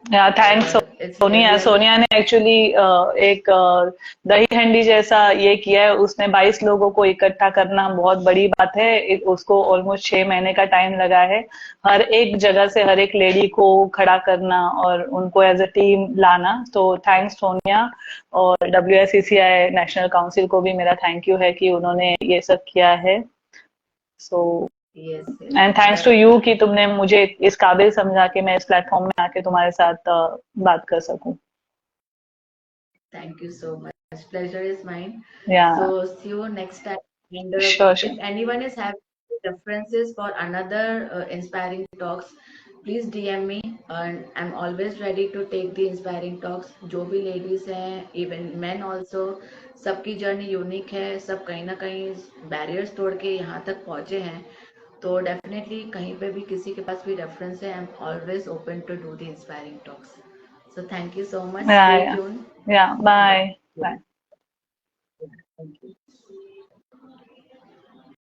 या thanks it's Sonia. Really. Sonia ने एक्चुअली एक दही हंडी जैसा ये किया है। उसने 22 लोगों को इकट्ठा करना बहुत बड़ी बात है। उसको ऑलमोस्ट 6 महीने का टाइम लगा है। हर एक जगह से हर एक लेडी को खड़ा करना और उनको एज अ टीम लाना। तो थैंक्स सोनिया। और WSCCI नेशनल काउंसिल को भी मेरा थैंक यू है कि उन्होंने ये सब किया है। So yes yes and thanks to you definitely. कि तुमने मुझे इस काबिल समझा कि मैं इस प्लेटफॉर्म में आके तुम्हारे साथ बात कर सकूं। Thank you so much. Pleasure is mine. या So see you next time. And sure if sure. anyone is having references for another inspiring talks, please DM me. And I'm always ready to take the inspiring talks. जो भी ladies हैं, even men also, सबकी journey unique है। सब कहीं ना कहीं barriers तोड़ के यहाँ तक पहुंचे हैं। तो डेफिनेटली कहीं पे भी किसी के पास भी रेफरेंस है, I am always open to do the inspiring talks. So thank you so much. या Stay या tuned. या bye Yeah, bye. yeah. Thank you.